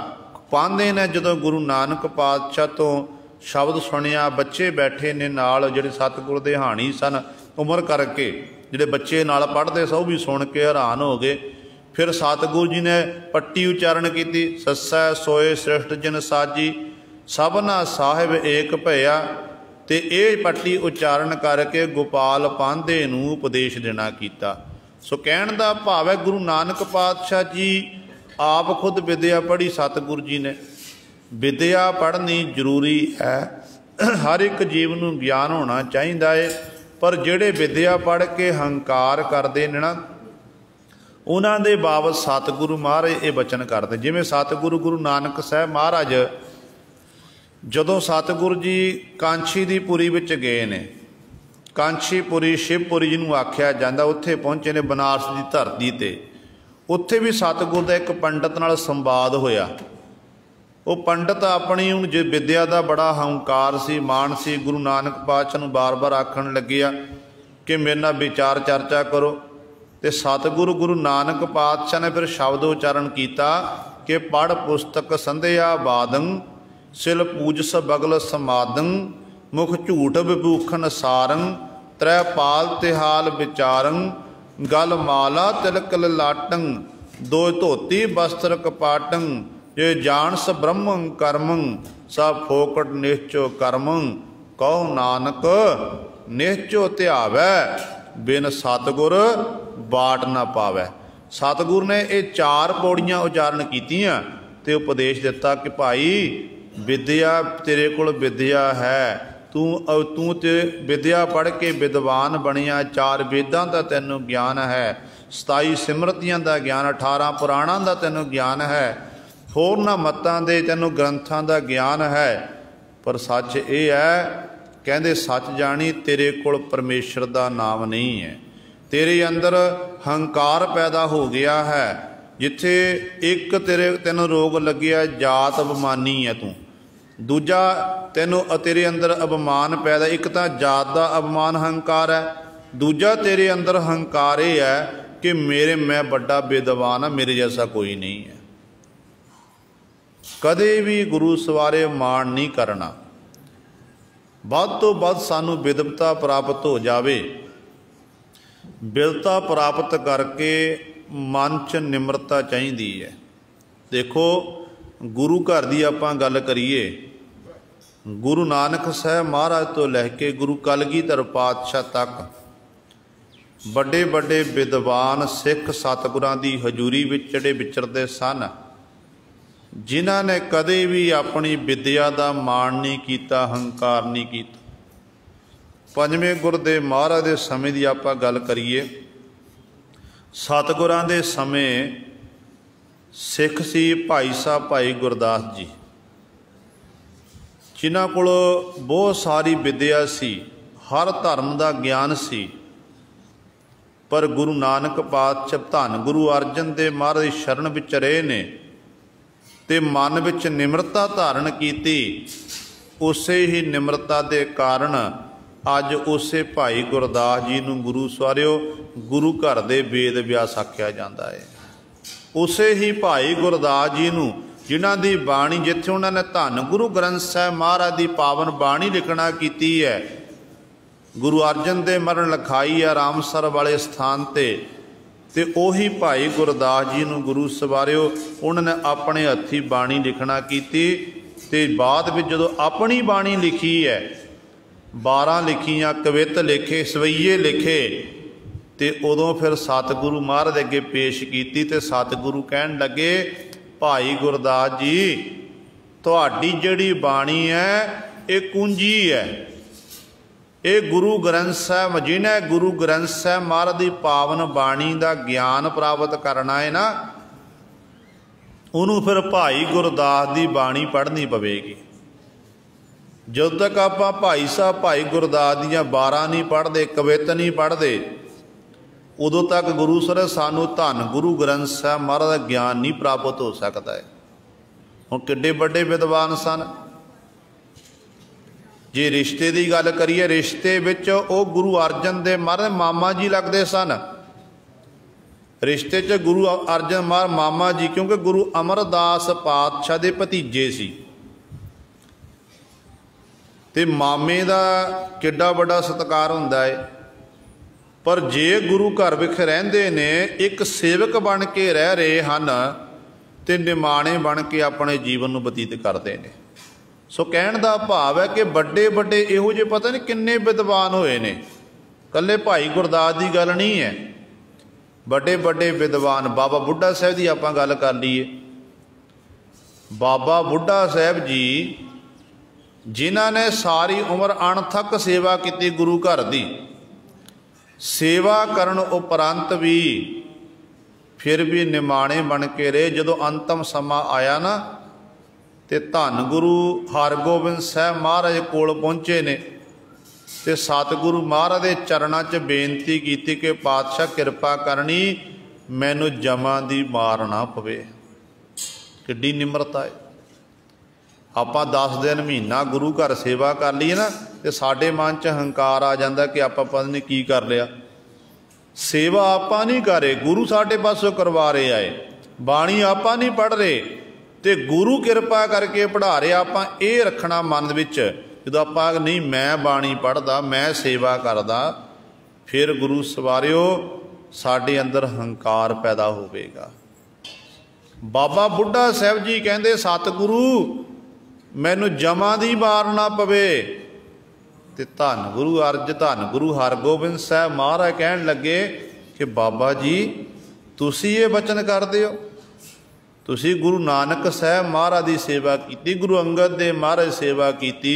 S1: ਪਾਂਧੇ ਨੇ ਜਦੋਂ ਗੁਰੂ ਨਾਨਕ ਪਾਤਸ਼ਾਹ ਤੋਂ ਸ਼ਬਦ ਸੁਣਿਆ, ਬੱਚੇ ਬੈਠੇ ਨੇ ਨਾਲ ਜਿਹੜੇ ਸਤਿਗੁਰ ਦੇ ਹਾਣੀ ਸਨ ਉਮਰ ਕਰਕੇ, ਜਿਹੜੇ ਬੱਚੇ ਨਾਲ ਪੜ੍ਹਦੇ ਸਨ ਉਹ ਵੀ ਸੁਣ ਕੇ ਹੈਰਾਨ ਹੋ ਗਏ। ਫਿਰ ਸਤਿਗੁਰੂ ਜੀ ਨੇ ਪੱਟੀ ਉਚਾਰਨ ਕੀਤੀ, ਸੱਸੈ ਸੋਏ ਸ੍ਰਿਸ਼ਟ ਜਿਨ ਸਾਜੀ, ਸਭਨਾ ਸਾਹਿਬ ਏਕ ਭਇਆ। ਤੇ ਇਹ ਪੱਟੀ ਉਚਾਰਨ ਕਰਕੇ ਗੋਪਾਲ ਪਾਂਧੇ ਨੂੰ ਉਪਦੇਸ਼ ਦੇਣਾ ਕੀਤਾ। ਸੋ ਕਹਿਣ ਦਾ ਭਾਵ ਹੈ ਗੁਰੂ ਨਾਨਕ ਪਾਤਸ਼ਾਹ ਜੀ ਆਪ ਖੁਦ ਵਿਦਿਆ ਪੜ੍ਹੀ ਸਤਿਗੁਰੂ ਜੀ ਨੇ। ਵਿਦਿਆ ਪੜ੍ਹਨੀ ਜ਼ਰੂਰੀ ਹੈ, ਹਰ ਇੱਕ ਜੀਵ ਨੂੰ ਗਿਆਨ ਹੋਣਾ ਚਾਹੀਦਾ ਹੈ। ਪਰ ਜਿਹੜੇ ਵਿਦਿਆ ਪੜ੍ਹ ਕੇ ਹੰਕਾਰ ਕਰਦੇ ਨੇ ਨਾ, ਉਹਨਾਂ ਦੇ ਬਾਬਤ ਸਤਿਗੁਰੂ ਮਹਾਰਾਜ ਇਹ ਬਚਨ ਕਰਦੇ। ਜਿਵੇਂ ਸਤਿਗੁਰੂ ਗੁਰੂ ਨਾਨਕ ਸਾਹਿਬ ਮਹਾਰਾਜ ਜਦੋਂ ਸਤਿਗੁਰੂ ਜੀ ਕਾਂਛੀ ਦੀ ਪੁਰੀ ਵਿੱਚ ਗਏ ਨੇ, ਕਾਂਛੀਪੁਰੀ ਸ਼ਿਵਪੁਰੀ ਜਿਹਨੂੰ ਆਖਿਆ ਜਾਂਦਾ, ਉੱਥੇ ਪਹੁੰਚੇ ਨੇ ਬਨਾਰਸ ਦੀ ਧਰਤੀ 'ਤੇ। ਉੱਥੇ ਵੀ ਸਤਿਗੁਰ ਦਾ ਇੱਕ ਪੰਡਤ ਨਾਲ ਸੰਵਾਦ ਹੋਇਆ। ਉਹ ਪੰਡਤ ਆਪਣੀ ਹੁਣ ਜੇ ਵਿਦਿਆ ਦਾ ਬੜਾ ਹੰਕਾਰ ਸੀ, ਮਾਣ ਸੀ, ਗੁਰੂ ਨਾਨਕ ਪਾਤਸ਼ਾਹ ਨੂੰ ਬਾਰ-ਬਾਰ ਆਖਣ ਲੱਗਿਆ ਕਿ ਮੇਰੇ ਨਾਲ ਵਿਚਾਰ ਚਰਚਾ ਕਰੋ। ਤੇ ਸਤਿਗੁਰੂ ਗੁਰੂ ਨਾਨਕ ਪਾਤਸ਼ਾਹ ਨੇ ਫਿਰ ਸ਼ਬਦ ਉਚਾਰਨ ਕੀਤਾ ਕਿ ਪੜ੍ਹ ਪੁਸਤਕ ਸੰਧਿਆ ਬਾਦੰ, ਸਿਲ ਪੂਜਸ ਬਗਲ ਸਮਾਦੰ, ਮੁਖ ਝੂਠ ਵਿਭੂਖਨ ਸਾਰੰ, ਤ੍ਰੈ ਪਾਲ ਤਿਹਾਲ ਵਿਚਾਰੰ, ਗਲ ਮਾਲਾ ਤਿਲਕ ਲਾਟੰ, ਦੋ ਧੋਤੀ ਬਸਤਰ ਕਪਾਟੰ, ਜੇ ਜਾਣਸ ਬ੍ਰਹਮੰ ਕਰਮੰ, ਸਭ ਫੋਕਟ ਨਿਸ਼ਚੋ ਕਰਮੰ, ਕਹੋ ਨਾਨਕ ਨਿਸ਼ਚੋ ਧਿਆਵੈ, ਬਿਨ ਸਤਿਗੁਰ ਬਾਟ ਨਾ ਪਾਵੈ। ਸਤਿਗੁਰ ਨੇ ਇਹ 4 ਪੌੜੀਆਂ ਉਚਾਰਨ ਕੀਤੀਆਂ ਤੇ ਉਪਦੇਸ਼ ਦਿੱਤਾ ਕਿ ਭਾਈ ਵਿਦਿਆ ਤੇਰੇ ਕੋਲ ਵਿਦਿਆ ਹੈ, ਤੂੰ ਤੇ ਵਿਦਿਆ ਪੜ੍ਹ ਕੇ ਵਿਦਵਾਨ ਬਣਿਆ, 4 ਵੇਦਾਂ ਦਾ ਤੈਨੂੰ ਗਿਆਨ ਹੈ, 27 ਸਿਮਰਤੀਆਂ ਦਾ ਗਿਆਨ, 18 ਪੁਰਾਣਾਂ ਦਾ ਤੈਨੂੰ ਗਿਆਨ ਹੈ, ਹੋਰਨਾਂ ਮਤਾਂ ਦੇ ਤੈਨੂੰ ਗ੍ਰੰਥਾਂ ਦਾ ਗਿਆਨ ਹੈ। ਪਰ ਸੱਚ ਇਹ ਹੈ, ਕਹਿੰਦੇ ਸੱਚ ਜਾਣੀ ਤੇਰੇ ਕੋਲ ਪਰਮੇਸ਼ਰ ਦਾ ਨਾਮ ਨਹੀਂ ਹੈ, ਤੇਰੇ ਅੰਦਰ ਹੰਕਾਰ ਪੈਦਾ ਹੋ ਗਿਆ ਹੈ। ਜਿੱਥੇ ਇੱਕ ਤੈਨੂੰ ਰੋਗ ਲੱਗਿਆ ਜਾਤ ਅਭਿਮਾਨੀ ਹੈ ਤੂੰ, ਦੂਜਾ ਤੈਨੂੰ ਤੇਰੇ ਅੰਦਰ ਅਭਿਮਾਨ ਪੈਦਾ, ਇੱਕ ਤਾਂ ਜਾਤ ਦਾ ਅਭਿਮਾਨ ਹੰਕਾਰ ਹੈ, ਦੂਜਾ ਤੇਰੇ ਅੰਦਰ ਹੰਕਾਰ ਇਹ ਹੈ ਕਿ ਮੈਂ ਵੱਡਾ ਵਿਦਵਾਨ ਹਾਂ, ਮੇਰੇ ਜੈਸਾ ਕੋਈ ਨਹੀਂ ਹੈ। ਕਦੇ ਵੀ ਗੁਰੂ ਸਵਾਰੇ ਮਾਣ ਨਹੀਂ ਕਰਨਾ। ਵੱਧ ਤੋਂ ਵੱਧ ਸਾਨੂੰ ਵਿਦਵਤਾ ਪ੍ਰਾਪਤ ਹੋ ਜਾਵੇ। ਵਿਦਵਤਾ ਪ੍ਰਾਪਤ ਕਰਕੇ ਮਨ 'ਚ ਨਿਮਰਤਾ ਚਾਹੀਦੀ ਹੈ। ਦੇਖੋ ਗੁਰੂ ਘਰ ਦੀ ਆਪਾਂ ਗੱਲ ਕਰੀਏ, ਗੁਰੂ ਨਾਨਕ ਸਾਹਿਬ ਮਹਾਰਾਜ ਤੋਂ ਲੈ ਕੇ ਗੁਰੂ ਕਲਗੀਧਰ ਪਾਤਸ਼ਾਹ ਤੱਕ ਵੱਡੇ ਵੱਡੇ ਵਿਦਵਾਨ ਸਿੱਖ ਸਤਿਗੁਰਾਂ ਦੀ ਹਜ਼ੂਰੀ ਵਿੱਚ ਜਿਹੜੇ ਵਿਚਰਦੇ ਸਨ, ਜਿਨ੍ਹਾਂ ਨੇ ਕਦੇ ਵੀ ਆਪਣੀ ਵਿਦਿਆ ਦਾ ਮਾਣ ਨਹੀਂ ਕੀਤਾ, ਹੰਕਾਰ ਨਹੀਂ ਕੀਤਾ। 5ਵੇਂ ਗੁਰ ਦੇ ਮਹਾਰਾਜ ਦੇ ਸਮੇਂ ਦੀ ਆਪਾਂ ਗੱਲ ਕਰੀਏ, ਸਤਿਗੁਰਾਂ ਦੇ ਸਮੇਂ ਸਿੱਖ ਸੀ ਭਾਈ ਸਾਹਿਬ ਭਾਈ ਗੁਰਦਾਸ ਜੀ, ਜਿਨ੍ਹਾਂ ਕੋਲ ਬਹੁਤ ਸਾਰੀ ਵਿਦਿਆ ਸੀ, ਹਰ ਧਰਮ ਦਾ ਗਿਆਨ ਸੀ। ਪਰ ਗੁਰੂ ਨਾਨਕ ਪਾਤਸ਼ਾਹ ਧੰਨ ਗੁਰੂ ਅਰਜਨ ਦੇਵ ਮਹਾਰਾਜ ਦੀ ਸ਼ਰਨ ਵਿੱਚ ਰਹੇ ਨੇ ਤੇ ਮਨ ਵਿੱਚ ਨਿਮਰਤਾ ਧਾਰਨ ਕੀਤੀ। ਉਸੇ ਹੀ ਨਿਮਰਤਾ ਦੇ ਕਾਰਨ ਅੱਜ ਉਸੇ ਭਾਈ ਗੁਰਦਾਸ ਜੀ ਨੂੰ ਗੁਰੂ ਸਵਾਰਿਓ ਗੁਰੂ ਘਰ ਦੇ ਵੇਦ ਵਿਆਸ ਆਖਿਆ ਜਾਂਦਾ ਹੈ। ਉਸੇ ਹੀ ਭਾਈ ਗੁਰਦਾਸ ਜੀ ਨੂੰ ਜਿਨ੍ਹਾਂ ਦੀ ਬਾਣੀ, ਜਿੱਥੇ ਉਹਨਾਂ ਨੇ ਧੰਨ ਗੁਰੂ ਗ੍ਰੰਥ ਸਾਹਿਬ ਮਹਾਰਾਜ ਦੀ ਪਾਵਨ ਬਾਣੀ ਲਿਖਣਾ ਕੀਤੀ ਹੈ, ਗੁਰੂ ਅਰਜਨ ਦੇਵ ਮਰਨ ਲਿਖਾਈ ਹੈ ਰਾਮਸਰ ਵਾਲੇ ਸਥਾਨ ਤੇ ਉਹੀ ਭਾਈ ਗੁਰਦਾਸ ਜੀ ਨੂੰ ਗੁਰੂ ਸਵਾਰਿਓ ਉਹਨਾਂ ਨੇ ਆਪਣੇ ਹੱਥੀਂ ਬਾਣੀ ਲਿਖਣਾ ਕੀਤੀ। ਤੇ ਬਾਅਦ ਵਿੱਚ ਜਦੋਂ ਆਪਣੀ ਬਾਣੀ ਲਿਖੀ ਹੈ, 12 ਲਿਖੀਆਂ, ਕਵਿਤ ਲਿਖੇ, ਸਵਈਏ ਲਿਖੇ, ਤੇ ਉਦੋਂ ਫਿਰ ਸਤਿਗੁਰੂ ਮਹਾਰਾਜ ਦੇ ਅੱਗੇ ਪੇਸ਼ ਕੀਤੀ। ਤੇ ਸਤਿਗੁਰੂ ਕਹਿਣ ਲੱਗੇ, ਭਾਈ ਗੁਰਦਾਸ ਜੀ ਤੁਹਾਡੀ ਜਿਹੜੀ ਬਾਣੀ ਹੈ ਇਹ ਕੁੰਜੀ ਹੈ, ਇਹ ਗੁਰੂ ਗ੍ਰੰਥ ਸਾਹਿਬ, ਜਿਹਨੇ ਗੁਰੂ ਗ੍ਰੰਥ ਸਾਹਿਬ ਮਹਾਰਾਜ ਦੀ ਪਾਵਨ ਬਾਣੀ ਦਾ ਗਿਆਨ ਪ੍ਰਾਪਤ ਕਰਨਾ ਹੈ ਨਾ, ਉਹਨੂੰ ਫਿਰ ਭਾਈ ਗੁਰਦਾਸ ਦੀ ਬਾਣੀ ਪੜ੍ਹਨੀ ਪਵੇਗੀ। ਜਦੋਂ तक आप भाई साहब भाई गुरदास दियाँ 12 नहीं पढ़ते, कवित नहीं पढ़ते, उदों तक गुरु सर सानू धन गुरु ग्रंथ साहब महाराज का ज्ञान नहीं प्राप्त हो सकता है। हुण किड्डे बड़े विद्वान सन। जे रिश्ते की गल करिए, रिश्ते विच वो गुरु अर्जन दे महाराज मामा जी लगते सन। रिश्ते च गुरु अर्जन महाराज मामा जी, क्योंकि गुरु अमरदास पातशाह दे भतीजे सी। ते मामे दा किड्डा बड़ा सत्कार हुंदा है। पर जे गुरु घर विच रहिंदे ने, एक सेवक बन के रह रहे हैं ते निमाणे बन के अपने जीवन नूं बतीत करते हैं। सो कहण दा भाव है कि बड़े बड़े इहो जे पता नहीं किन्ने विद्वान होए ने, कल्ले भाई गुरदास की गल नहीं है, बड़े बड़े विद्वान। बाबा बुढ़ा साहब की आपां गल कर लीए। बाबा बुढ़ा साहब जी जिन्हां ने सारी उम्र अणथक सेवा की गुरु घर की, सेवा करन उपरंत भी फिर भी निमाणे बन के रहे। जदों अंतिम समा आया ना, ते धन गुरु हरगोबिंद साहब महाराज कोल पहुँचे ने, ते सतगुरु महाराज के चरणों च बेनती की कि पातशाह किरपा करनी, मैनू जमा दी मार ना पवे। किड्डी निमरता है। आपां 10 दिन महीना गुरु घर सेवा कर लीए ना, तो साडे मन च हंकार आ जाता कि आपां पता नहीं की कर लिया। सेवा आपां नहीं कर रहे, गुरु साडे पासों करवा रहे आए। बाणी आपां नहीं पढ़ रहे, तो गुरु किरपा करके पढ़ा रहे। आपां ये रखना मन विच, जदों आपां नहीं मैं बाणी पढ़दा, मैं सेवा करदा, फिर गुरु सवारिओ साडे अंदर हंकार पैदा होवेगा। बाबा बुढ़ा साहब जी कहते सतगुरु मैनू जमा दी मार ना पवे। ते धन गुरु धन गुरु हरगोबिंद साहब महाराज कहन लगे कि बाबा जी तुसी ये वचन करदे हो, तुसी गुरु नानक साहब महाराज की सेवा की, गुरु अंगद देव महाराज सेवा की,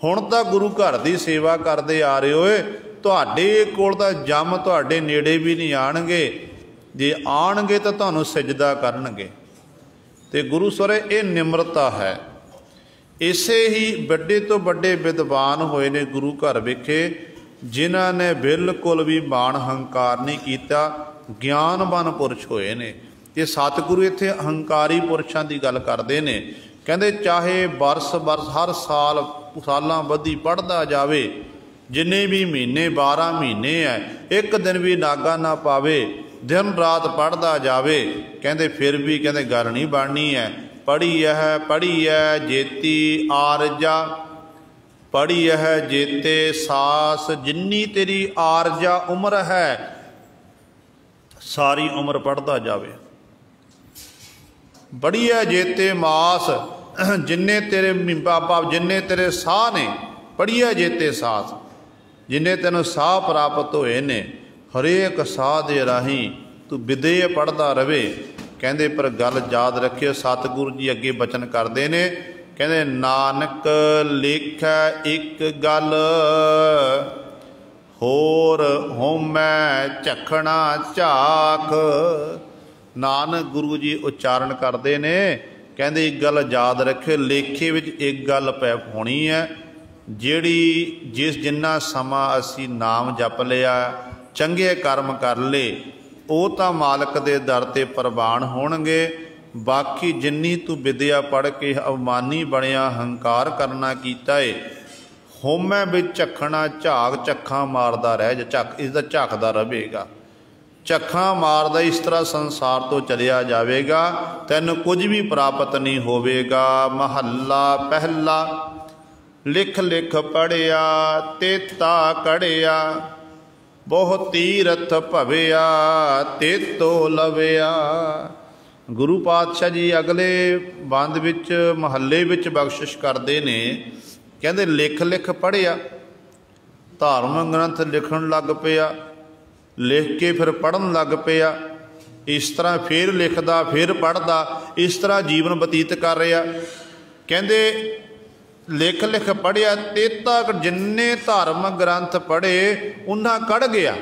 S1: हुण तां गुरु घर की सेवा करते आ रहे हो, तुहाडे कोल तां जम तुहाडे नेड़े भी नहीं आणगे, जे आणगे तां तुहानूं सजदा करनगे। ते गुरु सरे ये निमरता है। इसे ही बड़े तो बड़े विद्वान होए ने गुरु घर विखे, जिन्हां ने बिल्कुल भी मान हंकार नहीं किया, ज्ञानवान पुरुष होए ने। ये सतगुरु इत्थे हंकारी पुरुषां की गल करते हैं। कहते चाहे बरस बरस हर साल सालां बधी पढ़ता जावे, जिन्ने भी महीने 12 महीने है, एक दिन भी नागा ना पावे, दिन रात पढ़ता जावे, कहते फिर भी कहते गल नहीं बननी है। पढ़ी है जेती आरजा, पढ़ी है जेते सास, जिन्नी तेरी आरजा उम्र है, सारी उम्र पढ़ता जावे। पढ़ी है जेते मास, जिन्ने तेरे बाबा जिन्ने तेरे साह ने, पढ़ी है जेते सास, जिन्ने तेनों साह प्राप्त होए ने, हरेक साह दे राही तू विदेय पढ़ता रवे। कहते पर गल याद रखियो, सतगुरु जी अगे बचन करते ने, कहते नानक लेखै एक गल, होर होमै झखना झाक। नानक गुरु जी उच्चारण करते ने, कहते एक गल याद रखियो, लेखे विच एक गल पै होनी है, जिहड़ी जिस जिन्ना समा असी नाम जप लिया, चंगे कर्म कर ले, ਉਹ ਤਾਂ ਮਾਲਕ ਦੇ ਦਰ 'ਤੇ ਪ੍ਰਵਾਨ ਹੋਣਗੇ। ਬਾਕੀ ਜਿੰਨੀ ਤੂੰ ਵਿਦਿਆ ਪੜ੍ਹ ਕੇ ਅਵਮਾਨੀ ਬਣਿਆ, ਹੰਕਾਰ ਕਰਨਾ ਕੀਤਾ ਏ, ਹੋਮੈ ਵਿੱਚ ਝੱਖਣਾ ਝਾਕ, ਝੱਖਾਂ ਮਾਰਦਾ ਰਹਿ ਜਾ, ਇਸਦਾ ਝਾਕਦਾ ਰਹੇਗਾ, ਝੱਖਾਂ ਮਾਰਦਾ ਇਸ ਤਰ੍ਹਾਂ ਸੰਸਾਰ ਤੋਂ ਚਲਿਆ ਜਾਵੇਗਾ, ਤੈਨੂੰ ਕੁਝ ਵੀ ਪ੍ਰਾਪਤ ਨਹੀਂ ਹੋਵੇਗਾ। ਮਹੱਲਾ ਪਹਿਲਾ। ਲਿਖ ਲਿਖ ਪੜ੍ਹਿਆ ਤੇਤਾ ਕੜਿਆ, ਬਹੁ तीरथ भविया तेतो लविया। गुरु पातशाह जी अगले बंद विच महल्ले विच बख्शिश करते ने, कहते लिख लिख पढ़िया, धार्मिक ग्रंथ लिखण लग पिया, लिख के फिर पढ़न लग पिया, इस तरह फिर लिखदा फिर पढ़दा, इस तरह जीवन बतीत कर रहा। कहते लिख लिख पढ़िया तेता, जिन्ने धार्मिक ग्रंथ पढ़े उन्ना कढ़ गया।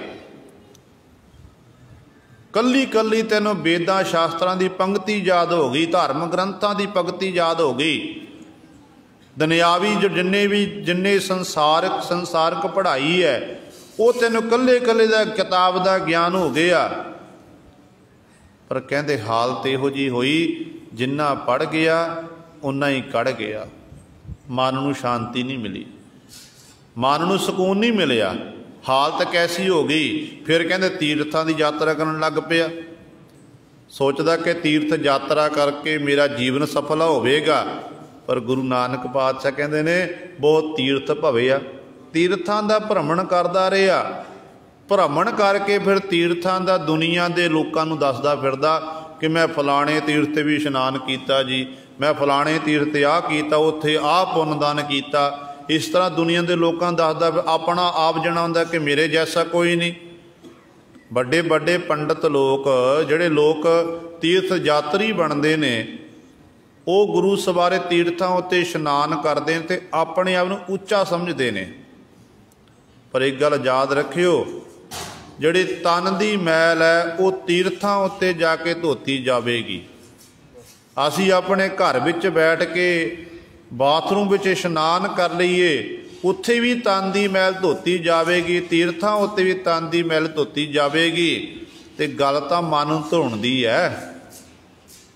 S1: कली कली तेनों वेदां शास्त्रां की पंक्ति याद हो गई, धार्मिक ग्रंथां की पंक्ति याद हो गई। दुनियावी जो जिन्ने संसारक पढ़ाई है वो तेन कल्ले कल्ले दा किताब दा ज्ञान हो गया। पर कहते हालत इहो जी हुई जिन्ना पढ़ गया उन्ना ही कढ़ गया। मन नूं शांति नहीं मिली, मन नूं सुकून नहीं मिलिया। हालत कैसी हो गई? फिर कहते तीर्थां दी यात्रा करन लग पिया। सोचदा कि तीर्थ यात्रा करके मेरा जीवन सफल होवेगा। पर गुरु नानक पातशाह कहते ने बहुत तीर्थ भवे आ। तीर्थां दा भ्रमण करदा रहा, भ्रमण करके फिर तीर्थां दा दुनिया दे लोकां नूं दसदा फिरदा कि मैं फलाणे तीर्थ भी इशनान कीता जी, मैं फलाणे तीर्थ आ कीता, उत्थे आ पुन्नदान कीता। इस तरह दुनिया के लोगों दसदा, अपना आप जनाउंदा कि मेरे जैसा कोई नहीं। बड़े बड़े पंडित लोग जिहड़े लोग तीर्थ यात्री बनते ने वो गुरु सवारे तीर्थां उत्ते इशनान करते हैं तो अपने आप नूं उच्चा समझते हैं। पर एक गल याद रखियो, जिहड़ी तन दी मैल है वो तीर्थां उत्ते जाके धोती जावेगी। असी अपने घर विच बैठ के बाथरूम विच इशनान कर लईए, उत्थे भी तन दी मैल धोती जावेगी, तीर्थां उत्ते भी तन दी मैल धोती जावेगी। ते गल तां मन नूं धोण दी है।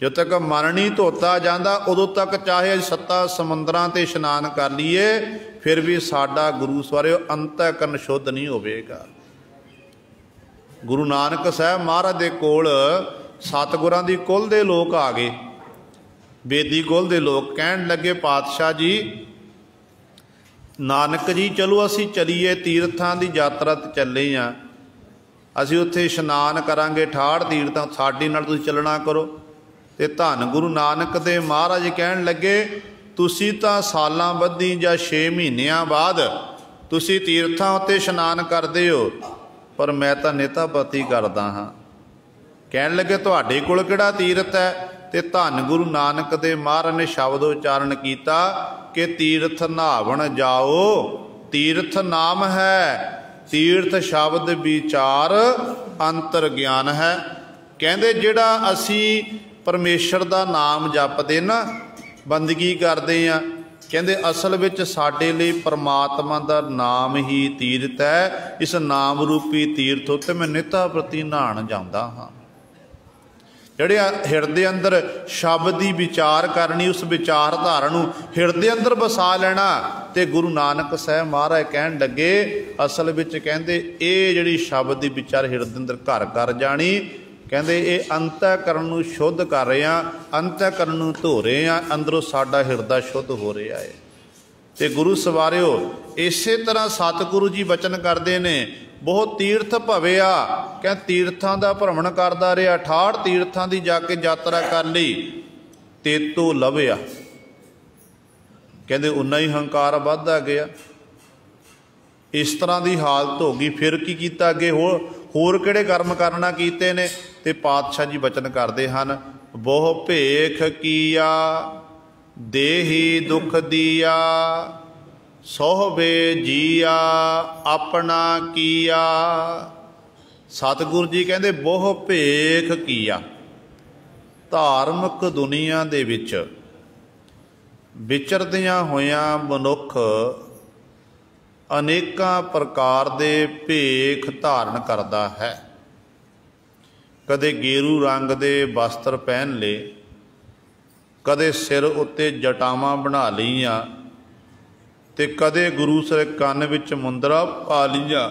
S1: जो तक मन नहीं धोता जाता उदों तक चाहे 7 समुद्रां ते इशनान कर लीए फिर भी साडा गुरु सवारे अंतःकरण शुद्ध नहीं होवेगा। गुरु नानक साहब महाराज दे कोल सतगुरां दी कुल दे लोग आ गए, बेदी कुल दे लोग कहण लगे पातशाह जी, नानक जी चलो असी चलीए तीर्थां दी यात्रा ते चले हाँ, असी उत्थे इशनान करांगे ठाड़ तीर्थां, साडे नाल तुसीं चलना करो। ते धन गुरु नानक दे महाराज कहण लगे तुसीं तां सालां बद्धी जां 6 महीनिਆਂ बाद तुसीं तीर्थां उत्ते इशनान करदे हो, पर मैं तां नेतापति करदा हाँ। कहण लगे तुहाडे कोल किहड़ा तीर्थ है? ते धन गुरु नानक दे महाराज ने शब्द उचारण कीता कि तीर्थ नहावण जाओ, तीर्थ नाम है, तीर्थ शब्द विचार अंतर ज्ञान है। कहंदे जिहड़ा असी परमेश्वर का नाम जपते ना, बंदगी करते हैं, कहते असल विच साडे लई परमात्मा का नाम ही तीर्थ है। इस नाम रूपी तीर्थ उत्ते मैं निता प्रति नहाण जांदा हाँ। जिहड़े हिरदे अंदर शब्द की विचार करनी, उस विचारधारा नूं हिरदे अंदर बसा लेना। ते गुरु नानक साहब महाराज कहण लगे असल विच कहंदे ये जिहड़ी शब्द की विचार हिरदे अंदर घर कर जानी, कहते ये अंतःकरण नूं शुद्ध कर रहे हैं, अंतःकरण नूं धो रहे हैं, अंदरों साडा हिरदा शुद्ध हो रहा है। तो गुरु सवारिओ इस तरह सतगुरु जी वचन करते हैं बहुत तीर्थ भवे आ। कह तीर्थां दा भ्रमण करदा रहा, ठाड़ तीर्थां दी जाके यात्रा कर ली, तेतो लभया। कहते उन्ना ही हंकार वधदा गया। इस तरह की हालत हो गई। फिर की कीता अगे होर किहड़े कर्म करना कीते ने? ते पातशाह जी वचन करते हैं बहु भेख किया देही दुख दिया, सोहबे जिया अपना किया। सतगुरु जी कहते बहु भेख किया। धार्मिक दुनिया दे विच विचरदियां होइयां मनुख अनेकां प्रकार दे भेख धारण करता है। कदे गेरू रंग दे वस्त्र पहन ले, कदे सिर उत्ते जटावां बना लईआं, ते कदे गुरु सर कन विच मुंदरा पा लईआं,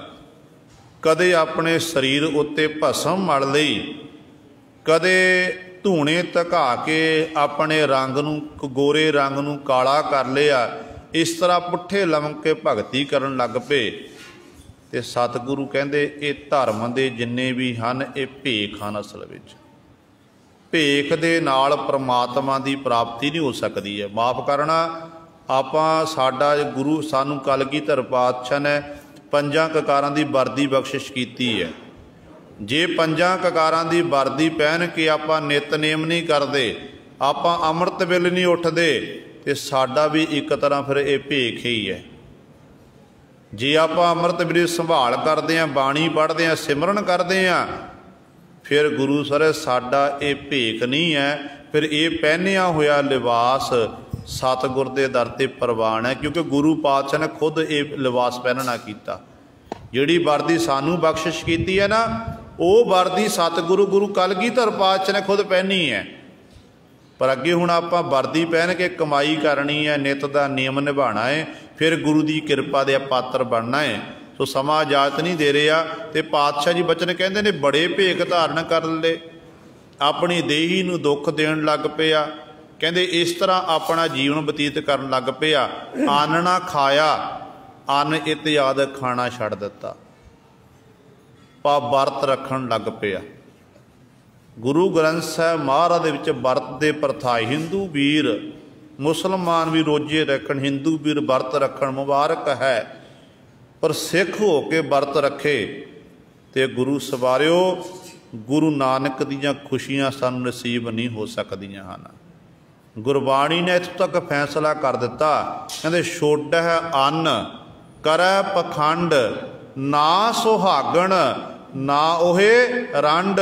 S1: कदे अपने शरीर उत्ते भस्म मल लई, कदे धूणे धका के अपने रंग नूं गोरे रंग नूं काला कर लिया। इस तरह पुट्ठे लमक के भगती करन लग पे। ते सतगुरु कहंदे ये धर्म दे जिन्ने भी हन ये भेख हन। असल विच भेख दे नाल परमात्मा की प्राप्ति नहीं हो सकती है। माफ़ करना आपां साडा गुरु सानू कलगीधर पातशाह ने 5 ककारां दी वर्दी बख्शिश कीती है। जे 5 ककारां दी वर्दी पहन के आपां नितनेम नहीं करते, आपां अमृत वेले नहीं उठते, तो साडा भी एक तरह फिर ये भेख ही है। जे आपां अमृत वेले संभाल करते हैं, बाणी पढ़ते हैं, सिमरन करते हैं, फिर गुरु सर साडा ये भेख नहीं है। फिर ये पहनिया होया लिबास सतगुर के दर ते प्रवान है, क्योंकि गुरु पातशाह ने खुद ये लिबास पहनना किया। जिहड़ी वर्दी सानू बख्शिश की है ना, वो वर्दी सतगुरु गुरु कलगीधर पातशाह ने खुद पहनी है। पर अगे हुण आपां वर्दी पहन के कमाई करनी है, नित का नियम निभाना है, फिर गुरु की कृपा दे पात्र बनना है। तो समा इजाजत नहीं दे रहा। तो पातशाह जी बचन कहते ने, बड़े भेख धारण कर ले, अपनी देही नूं दुख देण लग पिया। कहते इस तरह अपना जीवन बतीत करन लग पिया। अन्न ना खाया, अन्न इत्यादि खाना छड्ड दिता, वर्त रखण लग पिया। गुरु ग्रंथ साहिब महाराज दे विच वर्त दे प्रथा, हिंदू वीर मुसलमान भी रोजे रखण, हिंदू वीर वर्त रखण मुबारक है, पर सिख हो के वर्त रखे तो गुरु सवारियो गुरु नानक दीयां खुशियां सानूं नसीब नहीं हो सकदियां हन। गुरबाणी ने इत्थों तक फैसला कर दिता, कहते छोड़ है अन्न करै पखंड, ना सुहागण ना ओहे रंड।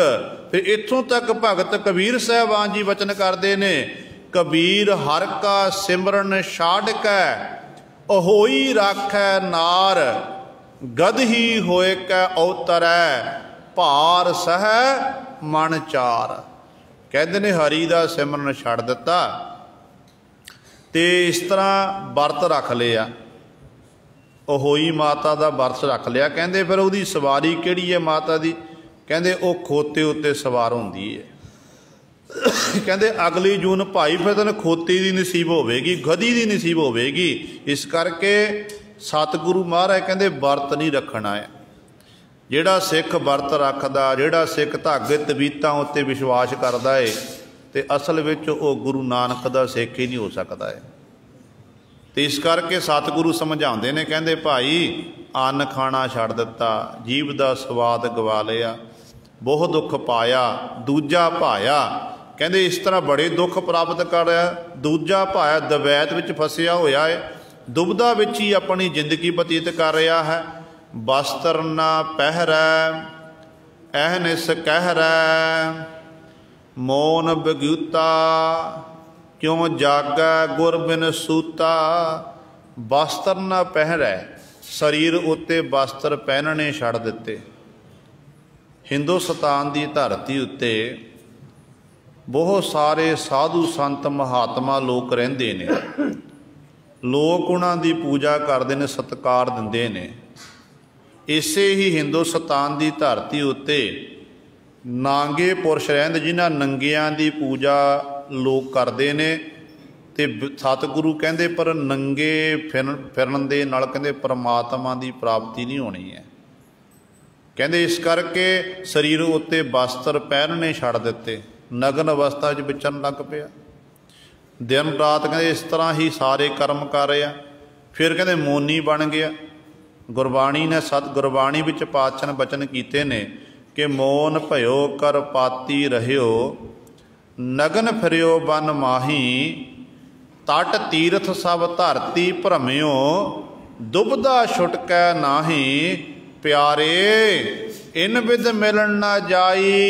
S1: फिर इत्थों तक भगत कबीर साहबान जी वचन करते ने, कबीर हर का सिमरन छाड़ कै, अहोई राखै नार, गद ही होए कै अवतरै, भार सह मन चार। कहते ने हरि का सिमरन छड़ दिता ते इस तरह वर्त रख लिया, अहोई माता का वर्त रख लिया। कहते फिर उसकी सवारी किहड़ी है माता की, कहते वो खोते उत्ते सवार होंदी है। कहते अगली जून भाई फिर तैनूं खोती की नसीब होवेगी, गधी की नसीब होवेगी। इस करके सतगुरु महाराज कहते वर्त नहीं रखना है। जिहड़ा सिख वर्त रखदा, जिहड़ा सिख धागे तबीतां उत्ते विश्वास करदा है, तो असल विच वो गुरु नानक दा सिख ही नहीं हो सकता है। तो इस करके सतगुरु समझाते हैं, कहते भाई अन्न खाना छड्ड दिता, जीव का स्वाद गवा लिया, बहुत दुख पाया, दूजा भाया। कहते इस तरह बड़े दुख प्राप्त कर रहा। दूजा भाया दवैत विच फसिया होया है, दुबदा विच ही अपनी जिंदगी बतीत कर रहा है। वस्त्र ना पहरै, अहनिस कहरै, मौन बगूता, क्यों जागै गुर बिन सूता। वस्त्र ना पहरै, शरीर उत्ते वस्त्र पहनने छड्ड दिते। हिंदुस्तान की धरती उत्ते बहुत सारे साधु संत महात्मा लोग रहिंदे ने, लोग उन्हां दी पूजा करते हैं, सत्कार दिंदे ने। इसे ही हिंदुस्तान की धरती उत्ते नांगे पुरुष रहिंदे, जिन्हां नंगियां की पूजा लोग करते हैं। ते सतगुरु कहते पर नंगे फिरन दे नाल कहते परमात्मा की प्राप्ति नहीं होनी है। कहते इस करके शरीर उत्ते वस्त्र पहनने छड्ड दिते, नग्न अवस्था विचरण लग पिया। दिन रात कहते इस तरह ही सारे कर्म कर रहा। फिर कहते मौनी बन गया। गुरबाणी ने गुरबाणी विच पातशाह ने बचन कीते ने कि मौन भयो कर पाती रहियो, नगन फिरियो बन माही, तट तीर्थ सब धरती भ्रमियो, दुबदा छुटकै नाही, प्यारे इन विद मिलन ना जाई,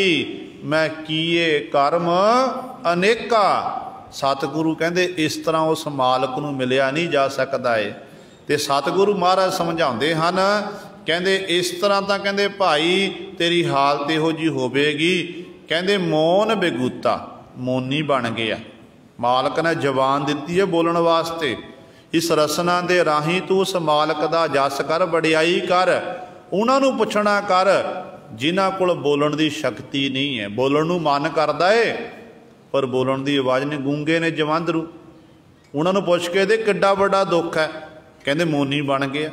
S1: मैं किए कर्म अनेका। सतगुरु कहते इस तरह उस मालक नूं मिलिया नहीं जा सकता है। तो सतगुरु महाराज समझाते हैं, कहते इस तरह तो कहते भाई तेरी हालत इहो जी होवेगी। कहते मौन बेगूता, मौनी बन गया। मालक ने जबान दी है बोलने वास्ते। इस रसना के राही तू उस मालक का जस कर, वडियाई कर, उन्होंने पुछना कर जिन्हां कोल बोलण की शक्ति नहीं है। बोलण नूं मन करता है पर बोलण की आवाज़ नहीं। गूंगे ने जवंदरू, उन्होंने पुछ के दे किड्डा बड़ा दुख है। कहते मौनी बन गया।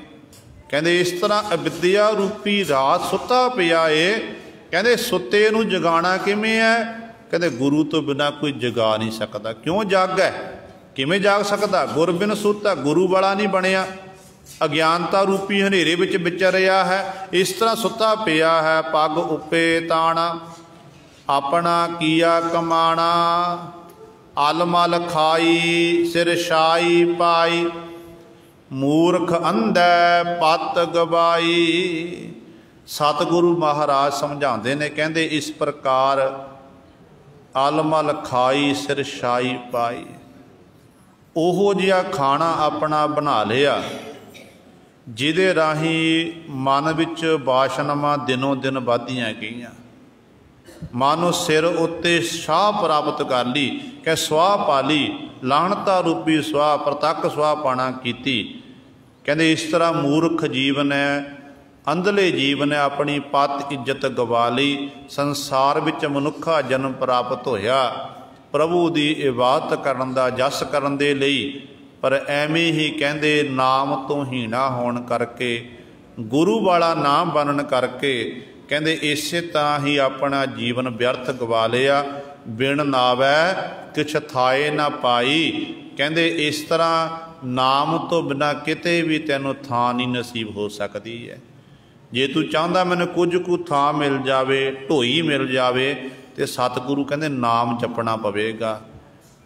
S1: कहते इस तरह अविद्या रूपी रात सुता पिया है। कहते सुते नूं जगाना किवें है? कहते गुरु तो बिना कोई जगा नहीं सकता। क्यों जागै, किवें जाग सकता? गुर बिन सुता, गुरु वाला नहीं बनया, अज्ञानता रूपी हनेरे विच विचर रहा है। इस तरह सुता पिया है। पग उपे ताना, अपना किया कमाना, अलमल खाई, सिर शाई पाई, मूर्ख अंधै पत गवाई। सतगुरु महाराज समझाते ने, कहते इस प्रकार अलमल खाई, सिर शाई पाई। ਉਹੋ ਜਿਹਾ ਖਾਣਾ ਆਪਣਾ ਬਣਾ ਲਿਆ ਜਿਹਦੇ ਰਾਹੀਂ ਮਨ ਵਿੱਚ ਵਾਸ਼ਨਾਵਾਂ ਦਿਨੋਂ ਦਿਨ ਵੱਧਦੀਆਂ ਗਈਆਂ। ਮਾਨੋ ਸਿਰ ਉੱਤੇ ਛਾਹ ਪ੍ਰਾਪਤ ਕਰ ਲਈ ਕਿ ਸਵਾਹ ਪਾ ਲਈ, ਲਾਹਣਤਾ ਰੂਪੀ ਸਵਾਹ ਪ੍ਰਤੱਖ ਸਵਾਹ ਪਾਣਾ ਕੀਤੀ। ਕਹਿੰਦੇ ਇਸ ਤਰ੍ਹਾਂ ਮੂਰਖ ਜੀਵ ਨੇ, ਅੰਧਲੇ ਜੀਵ ਨੇ ਆਪਣੀ ਪਤ ਇੱਜ਼ਤ ਗਵਾ ਲਈ। ਸੰਸਾਰ ਵਿੱਚ ਮਨੁੱਖਾ ਜਨਮ ਪ੍ਰਾਪਤ ਹੋਇਆ ਪ੍ਰਭੂ ਦੀ ਇਬਾਦਤ ਕਰਨ ਦਾ, ਜਸ ਕਰਨ ਦੇ ਲਈ, ਪਰ ਐਵੇਂ ਹੀ ਕਹਿੰਦੇ ਨਾਮ ਤੋਂ ਹੀਣਾ ਹੋਣ ਕਰਕੇ, ਗੁਰੂ ਵਾਲਾ ਨਾਮ ਬਣਨ ਕਰਕੇ ਕਹਿੰਦੇ ਇਸੇ ਤਰ੍ਹਾਂ ਹੀ ਆਪਣਾ ਜੀਵਨ ਵਿਅਰਥ ਗਵਾ ਲਿਆ। ਬਿਨ ਨਾਵੈ ਕਿਛ ਥਾਏ ਨਾ ਪਾਈ। ਕਹਿੰਦੇ ਇਸ ਤਰ੍ਹਾਂ ਨਾਮ ਤੋਂ ਬਿਨਾਂ ਕਿਤੇ ਵੀ ਤੈਨੂੰ ਥਾਂ ਨਹੀਂ ਨਸੀਬ ਹੋ ਸਕਦੀ ਹੈ। ਜੇ ਤੂੰ ਚਾਹੁੰਦਾ ਮੈਨੂੰ ਕੁਝ ਕੁ ਥਾਂ ਮਿਲ ਜਾਵੇ, ਢੋਈ ਮਿਲ ਜਾਵੇ, ਤੇ ਸਤਿਗੁਰੂ ਕਹਿੰਦੇ ਨਾਮ ਜਪਣਾ ਪਵੇਗਾ।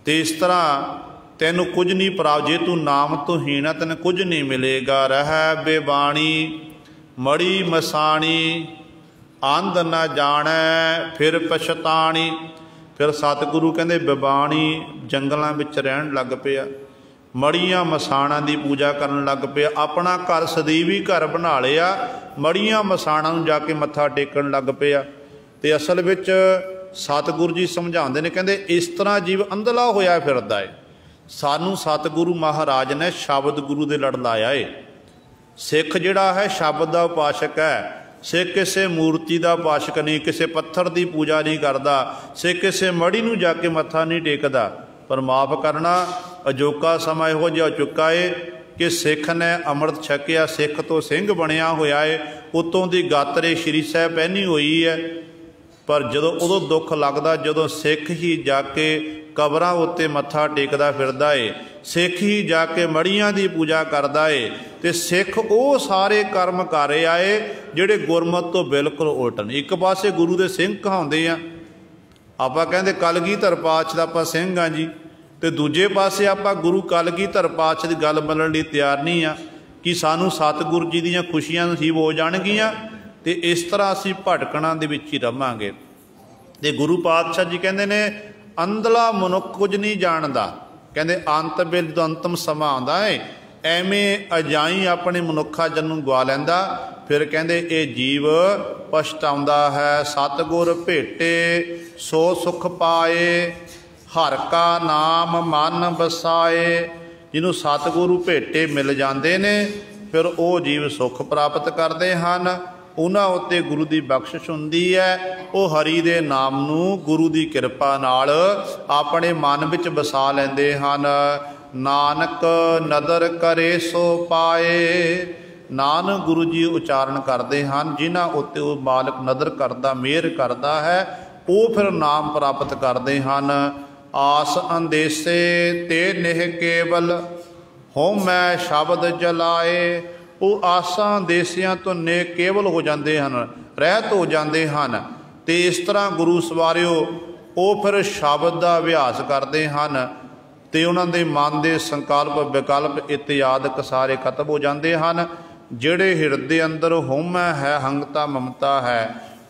S1: ਤੇ ਇਸ ਤਰ੍ਹਾਂ ਤੈਨੂੰ ਕੁਝ ਨਹੀਂ ਪ੍ਰਾਪਤ। ਜੇ ਤੂੰ ਨਾਮ ਤੋਂ ਹੀਣਾ ਤੈਨੂੰ ਕੁਝ ਨਹੀਂ ਮਿਲੇਗਾ। ਰਹਿ ਬੇਬਾਣੀ ਮੜੀ ਮਸਾਣੀ, ਅੰਧ ਨਾ ਜਾਣੈ ਫਿਰ ਪਛਤਾਣੀ। ਫਿਰ ਸਤਿਗੁਰੂ ਕਹਿੰਦੇ ਬੇਬਾਣੀ ਜੰਗਲਾਂ ਵਿੱਚ ਰਹਿਣ ਲੱਗ ਪਿਆ, ਮੜੀਆਂ ਮਸਾਣਾਂ ਦੀ ਪੂਜਾ ਕਰਨ ਲੱਗ ਪਿਆ, ਆਪਣਾ ਘਰ ਸਦੀਵੀ ਘਰ ਬਣਾ ਲਿਆ, ਮੜੀਆਂ ਮਸਾਣਾਂ ਨੂੰ ਜਾ ਕੇ ਮੱਥਾ ਟੇਕਣ ਲੱਗ ਪਿਆ। ਤੇ ਅਸਲ ਵਿੱਚ ਸਤਿਗੁਰੂ ਜੀ ਸਮਝਾਉਂਦੇ ਨੇ, ਕਹਿੰਦੇ ਇਸ ਤਰ੍ਹਾਂ ਜੀਵ ਅੰਧਲਾ ਹੋਇਆ ਫਿਰਦਾ ਏ। ਸਾਨੂੰ ਸਤਿਗੁਰੂ ਮਹਾਰਾਜ ਨੇ ਸ਼ਬਦ ਗੁਰੂ ਦੇ ਲੜ ਲਾਇਆ ਏ। ਸਿੱਖ ਜਿਹੜਾ ਹੈ ਸ਼ਬਦ ਦਾ ਉਪਾਸਕ ਹੈ। ਸਿੱਖ ਕਿਸੇ ਮੂਰਤੀ ਦਾ ਉਪਾਸਕ ਨਹੀਂ, ਕਿਸੇ ਪੱਥਰ ਦੀ ਪੂਜਾ ਨਹੀਂ ਕਰਦਾ, ਸਿੱਖ ਕਿਸੇ ਮੜੀ ਨੂੰ ਜਾ ਕੇ ਮੱਥਾ ਨਹੀਂ ਟੇਕਦਾ। ਪਰ ਮਾਫ਼ ਕਰਨਾ, ਅਜੋਕਾ ਸਮਾਂ ਇਹੋ ਜਿਹਾ ਚੁੱਕਾ ਏ ਕਿ ਸਿੱਖ ਨੇ ਅੰਮ੍ਰਿਤ ਛਕਿਆ, ਸਿੱਖ ਤੋਂ ਸਿੰਘ ਬਣਿਆ ਹੋਇਆ ਏ, ਉੱਤੋਂ ਦੀ ਗਾਤਰੇ ਸ਼੍ਰੀ ਸਾਹਿਬ ਪਹਿਨੀ ਹੋਈ ਹੈ। ਪਰ ਜਦੋਂ ਉਦੋਂ ਦੁੱਖ ਲੱਗਦਾ ਜਦੋਂ ਸਿੱਖ ਹੀ ਜਾ ਕੇ ਕਬਰਾਂ ਉੱਤੇ ਮੱਥਾ ਟੇਕਦਾ ਫਿਰਦਾ ਏ, ਸਿੱਖ ਹੀ ਜਾ ਕੇ ਮੜੀਆਂ ਦੀ ਪੂਜਾ ਕਰਦਾ ਏ, ਤੇ ਸਿੱਖ ਉਹ ਸਾਰੇ ਕਰਮ ਕਰ ਰਿਹਾ ਏ ਜਿਹੜੇ ਗੁਰਮਤਿ ਤੋਂ ਬਿਲਕੁਲ ਉਲਟ ਨੇ। ਇੱਕ ਪਾਸੇ ਗੁਰੂ ਦੇ ਸਿੰਘ ਕਹਾਉਂਦੇ ਆ, ਆਪਾਂ ਕਹਿੰਦੇ ਕਲਗੀਧਰ ਪਾਤਸ਼ਾਹ ਦਾ ਆਪਾਂ ਸਿੰਘ ਆ ਜੀ, ਤੇ ਦੂਜੇ ਪਾਸੇ ਆਪਾਂ ਗੁਰੂ ਕਲਗੀਧਰ ਪਾਤਸ਼ਾਹ ਦੀ ਗੱਲ ਮੰਨਣ ਲਈ ਤਿਆਰ ਨਹੀਂ ਆ ਕਿ ਸਾਨੂੰ ਸਤਿਗੁਰੂ ਜੀ ਦੀਆਂ ਖੁਸ਼ੀਆਂ ਨਸੀਬ ਹੋ ਜਾਣਗੀਆਂ। ਤੇ ਇਸ ਤਰ੍ਹਾਂ ਅਸੀਂ ਭਟਕਣਾ ਦੇ ਵਿੱਚ ਹੀ ਰਵਾਂਗੇ। ਤੇ ਗੁਰੂ ਪਾਤਸ਼ਾਹ ਜੀ ਕਹਿੰਦੇ ਨੇ ਅੰਧਲਾ ਮਨੁੱਖ ਕੁਝ ਨਹੀਂ ਜਾਣਦਾ। ਕਹਿੰਦੇ ਅੰਤ ਵੇਲੇ ਜਦੋਂ ਅੰਤਮ ਸਮਾਂ ਆਉਂਦਾ ਏ, ਐਵੇਂ ਅਜਾਈ ਆਪਣੇ ਮਨੁੱਖਾ ਜਨ ਨੂੰ ਗਵਾ ਲੈਂਦਾ। ਫਿਰ ਕਹਿੰਦੇ ਇਹ ਜੀਵ ਪਛਤਾਉਂਦਾ ਹੈ। ਸਤਿਗੁਰ ਭੇਟੇ ਸੋ ਸੁਖ ਪਾਏ, ਹਰਿ ਕਾ ਨਾਮ ਮਨ ਵਸਾਏ। ਜਿਹਨੂੰ ਸਤਿਗੁਰੂ ਭੇਟੇ ਮਿਲ ਜਾਂਦੇ ਨੇ ਫਿਰ ਉਹ ਜੀਵ ਸੁੱਖ ਪ੍ਰਾਪਤ ਕਰਦੇ ਹਨ। ਉਹਨਾਂ ਉੱਤੇ ਗੁਰੂ ਦੀ ਬਖਸ਼ਿਸ਼ ਹੁੰਦੀ ਹੈ। ਉਹ ਹਰੀ ਦੇ ਨਾਮ ਨੂੰ ਗੁਰੂ ਦੀ ਕਿਰਪਾ ਨਾਲ ਆਪਣੇ ਮਨ ਵਿੱਚ ਵਸਾ ਲੈਂਦੇ ਹਨ। ਨਾਨਕ ਨਦਰ ਕਰੇ ਸੋ ਪਾਏ। ਨਾਨਕ ਗੁਰੂ ਜੀ ਉਚਾਰਨ ਕਰਦੇ ਹਨ, ਜਿਨ੍ਹਾਂ ਉੱਤੇ ਉਹ ਮਾਲਕ ਨਦਰ ਕਰਦਾ, ਮਿਹਰ ਕਰਦਾ ਹੈ, ਉਹ ਫਿਰ ਨਾਮ ਪ੍ਰਾਪਤ ਕਰਦੇ ਹਨ। ਆਸ ਅੰਦੇਸੇ ਤੇ ਨਿਹ ਕੇਵਲ, ਹੋਮੈ ਸ਼ਬਦ ਜਲਾਏ। ਉਹ ਆਸਾਂ ਦੇਸਿਆਂ ਤੋਂ ਨੇ ਕੇਵਲ ਹੋ ਜਾਂਦੇ ਹਨ, ਰਹਿਤ ਹੋ ਜਾਂਦੇ ਹਨ। ਤੇ ਇਸ ਤਰ੍ਹਾਂ ਗੁਰੂ ਸਵਾਰਿਓ ਉਹ ਫਿਰ ਸ਼ਬਦ ਦਾ ਅਭਿਆਸ ਕਰਦੇ ਹਨ, ਤੇ ਉਹਨਾਂ ਦੇ ਮਨ ਦੇ ਸੰਕਲਪ ਵਿਕਲਪ ਇਤਿਆਦਿਕ ਸਾਰੇ ਖਤਮ ਹੋ ਜਾਂਦੇ ਹਨ। ਜਿਹੜੇ ਹਿਰਦੇ ਅੰਦਰ ਹਉਮੈ ਹੈ, ਹੰਗਤਾ ਮਮਤਾ ਹੈ,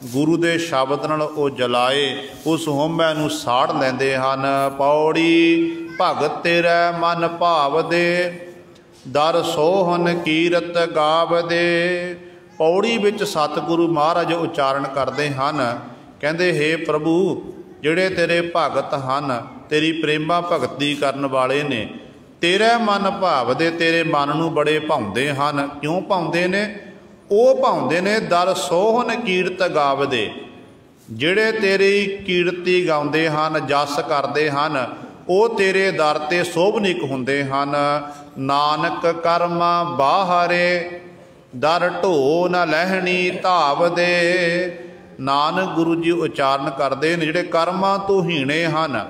S1: ਗੁਰੂ ਦੇ ਸ਼ਬਦ ਨਾਲ ਉਹ ਜਲਾਏ, ਉਸ ਹਉਮੈ ਨੂੰ ਸਾੜ ਲੈਂਦੇ ਹਨ। ਪੌੜੀ ਭਗਤ ਤੇਰੇ ਮਨ ਭਾਵਦੇ, ਦਰ ਸੋਹਨ ਕੀਰਤ ਗਾਵਦੇ। ਪੌੜੀ ਵਿੱਚ ਸਤਿਗੁਰੂ ਮਹਾਰਾਜ ਉਚਾਰਨ ਕਰਦੇ ਹਨ, ਕਹਿੰਦੇ ਹੇ ਪ੍ਰਭੂ ਜਿਹੜੇ ਤੇਰੇ ਭਗਤ ਹਨ, ਤੇਰੀ ਪ੍ਰੇਮਾ ਭਗਤੀ ਕਰਨ ਵਾਲੇ ਨੇ, ਤੇਰੇ ਮਨ ਭਾਵਦੇ, ਤੇਰੇ ਮਨ ਨੂੰ ਬੜੇ ਭਾਉਂਦੇ ਹਨ। ਕਿਉਂ ਭਾਉਂਦੇ ਨੇ? ਉਹ ਭਾਉਂਦੇ ਨੇ ਦਰ ਸੋਹਨ ਕੀਰਤ ਗਾਵਦੇ। ਜਿਹੜੇ ਤੇਰੀ ਕੀਰਤੀ ਗਾਉਂਦੇ ਹਨ, ਜਸ ਕਰਦੇ ਹਨ, ਉਹ ਤੇਰੇ ਦਰ ਤੇ ਸੋਭਨੀਕ ਹੁੰਦੇ ਹਨ। ਨਾਨਕ ਕਰਮਾ ਬਾਹਰੇ, ਦਰ ਢੋ ਨਾ ਲਹਿਣੀ ਧਾਵਦੇ। ਨਾਨਕ ਗੁਰੂ ਜੀ ਉਚਾਰਨ ਕਰਦੇ ਨੇ ਜਿਹੜੇ ਕਰਮਾਂ ਤੋਂ ਹੀਣੇ ਹਨ,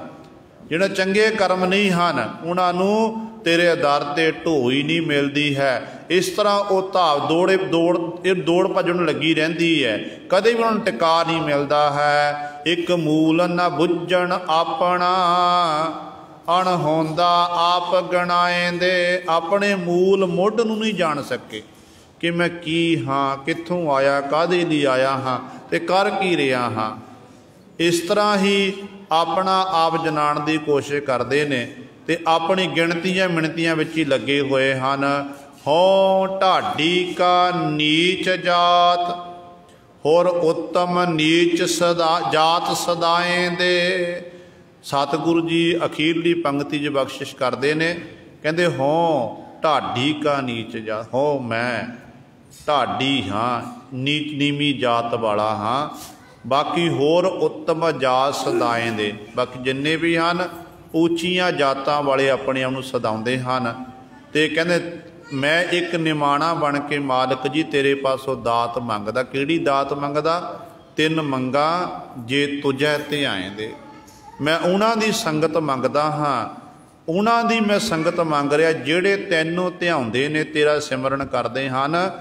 S1: ਜਿਹੜੇ ਚੰਗੇ ਕਰਮ ਨਹੀਂ ਹਨ, ਉਹਨਾਂ ਨੂੰ ਤੇਰੇ ਦਰ ਤੇ ਢੋ ਹੀ ਨਹੀਂ ਮਿਲਦੀ ਹੈ। ਇਸ ਤਰ੍ਹਾਂ ਉਹ ਧਾਵ ਦੌੜ ਭੱਜਣ ਲੱਗੀ ਰਹਿੰਦੀ ਹੈ, ਕਦੇ ਵੀ ਉਹਨਾਂ ਨੂੰ ਟਿਕਾ ਨਹੀਂ ਮਿਲਦਾ ਹੈ। ਇੱਕ ਮੂਲ ਨਾ ਬੁੱਝਣ ਆਪਣਾ, ਅਣਹੋਂਦਾ ਆਪ ਗਣਾਏਂਦੇ। ਆਪਣੇ ਮੂਲ ਮੁੱਢ ਨੂੰ ਨਹੀਂ ਜਾਣ ਸਕੇ ਕਿ ਮੈਂ ਕੀ ਹਾਂ, ਕਿੱਥੋਂ ਆਇਆ, ਕਾਹਦੇ ਲਈ ਆਇਆ ਹਾਂ ਤੇ ਕਰ ਕੀ ਰਿਹਾ ਹਾਂ। ਇਸ ਤਰ੍ਹਾਂ ਹੀ ਆਪਣਾ ਆਪ ਜਨਾਣ ਦੀ ਕੋਸ਼ਿਸ਼ ਕਰਦੇ ਨੇ। ਤੇ ਆਪਣੀ ਗਿਣਤੀਆਂ ਮਿਣਤੀਆਂ ਵਿੱਚ ਹੀ ਲੱਗੇ ਹੋਏ ਹਨ। ਹੋਂ ਢਾਡੀ ਕਾ ਨੀਚ ਜਾਤ, ਹੋਰ ਉੱਤਮ ਨੀਚ ਸਦਾ ਜਾਤ ਸਦਾਏ ਦੇ। ਸਤਿਗੁਰੂ ਜੀ ਅਖੀਰਲੀ ਪੰਕਤੀ 'ਚ ਬਖਸ਼ਿਸ਼ ਕਰਦੇ ਨੇ, ਕਹਿੰਦੇ ਹੋਂ ਢਾਡੀ ਕਾ ਨੀਚ ਜਾਤ, ਹੋ ਮੈਂ ਢਾਡੀ ਹਾਂ, ਨੀਚ ਨੀਵੀਂ ਜਾਤ ਵਾਲਾ ਹਾਂ, ਬਾਕੀ ਹੋਰ ਉੱਤਮ ਜਾਤ ਸਦਾਏ ਦੇ। ਬਾਕੀ ਜਿੰਨੇ ਵੀ ਹਨ ਉੱਚੀਆਂ ਜਾਤਾਂ ਵਾਲੇ ਆਪਣੇ ਆਪ ਨੂੰ ਸਦਾਉਂਦੇ ਹਨ। ਤੇ ਕਹਿੰਦੇ ਮੈਂ ਇੱਕ ਨਿਮਾਣਾ ਬਣ ਕੇ ਮਾਲਕ ਜੀ ਤੇਰੇ ਪਾਸੋਂ ਦਾਤ ਮੰਗਦਾ। ਕਿਹੜੀ ਦਾਤ ਮੰਗਦਾ? ਤਿੰਨ ਮੰਗਾ ਜੇ ਤੁਝੈ ਧਿਆਏ ਦੇ। ਮੈਂ ਉਹਨਾਂ ਦੀ ਸੰਗਤ ਮੰਗਦਾ ਹਾਂ, ਉਹਨਾਂ ਦੀ ਮੈਂ ਸੰਗਤ ਮੰਗ ਰਿਹਾ ਜਿਹੜੇ ਤੈਨੂੰ ਧਿਆਉਂਦੇ ਨੇ, ਤੇਰਾ ਸਿਮਰਨ ਕਰਦੇ ਹਨ।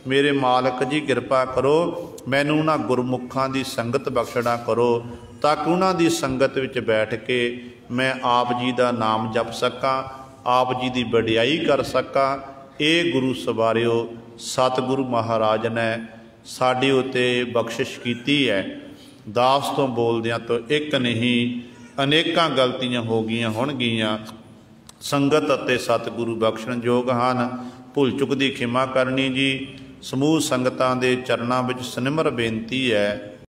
S1: ਮੇਰੇ ਮਾਲਕ ਜੀ ਕਿਰਪਾ ਕਰੋ, ਮੈਨੂੰ ਉਹਨਾਂ ਗੁਰਮੁਖਾਂ ਦੀ ਸੰਗਤ ਬਖਸ਼ਣਾ ਕਰੋ, ਤਾਂ ਕਿ ਉਹਨਾਂ ਦੀ ਸੰਗਤ ਵਿੱਚ ਬੈਠ ਕੇ ਮੈਂ ਆਪ ਜੀ ਦਾ ਨਾਮ ਜਪ ਸਕਾਂ, ਆਪ ਜੀ ਦੀ ਵਡਿਆਈ ਕਰ ਸਕਾਂ। ਇਹ ਗੁਰੂ ਸਵਾਰਿਓ ਸਤਿਗੁਰੂ ਮਹਾਰਾਜ ਨੇ ਸਾਡੇ ਉੱਤੇ ਬਖਸ਼ਿਸ਼ ਕੀਤੀ ਹੈ। ਦਾਸ ਤੋਂ ਬੋਲਦਿਆਂ ਤੋਂ ਇੱਕ ਨਹੀਂ ਅਨੇਕਾਂ ਗਲਤੀਆਂ ਹੋ ਗਈਆਂ ਹੋਣਗੀਆਂ। ਸੰਗਤ ਅਤੇ ਸਤਿਗੁਰੂ ਬਖਸ਼ਣਯੋਗ ਹਨ। ਭੁੱਲ ਚੁੱਕ ਦੀ ਖਿਮਾ ਕਰਨੀ ਜੀ। ਸਮੂਹ ਸੰਗਤਾਂ ਦੇ ਚਰਨਾਂ ਵਿੱਚ ਸਨਿਮਰ ਬੇਨਤੀ ਹੈ,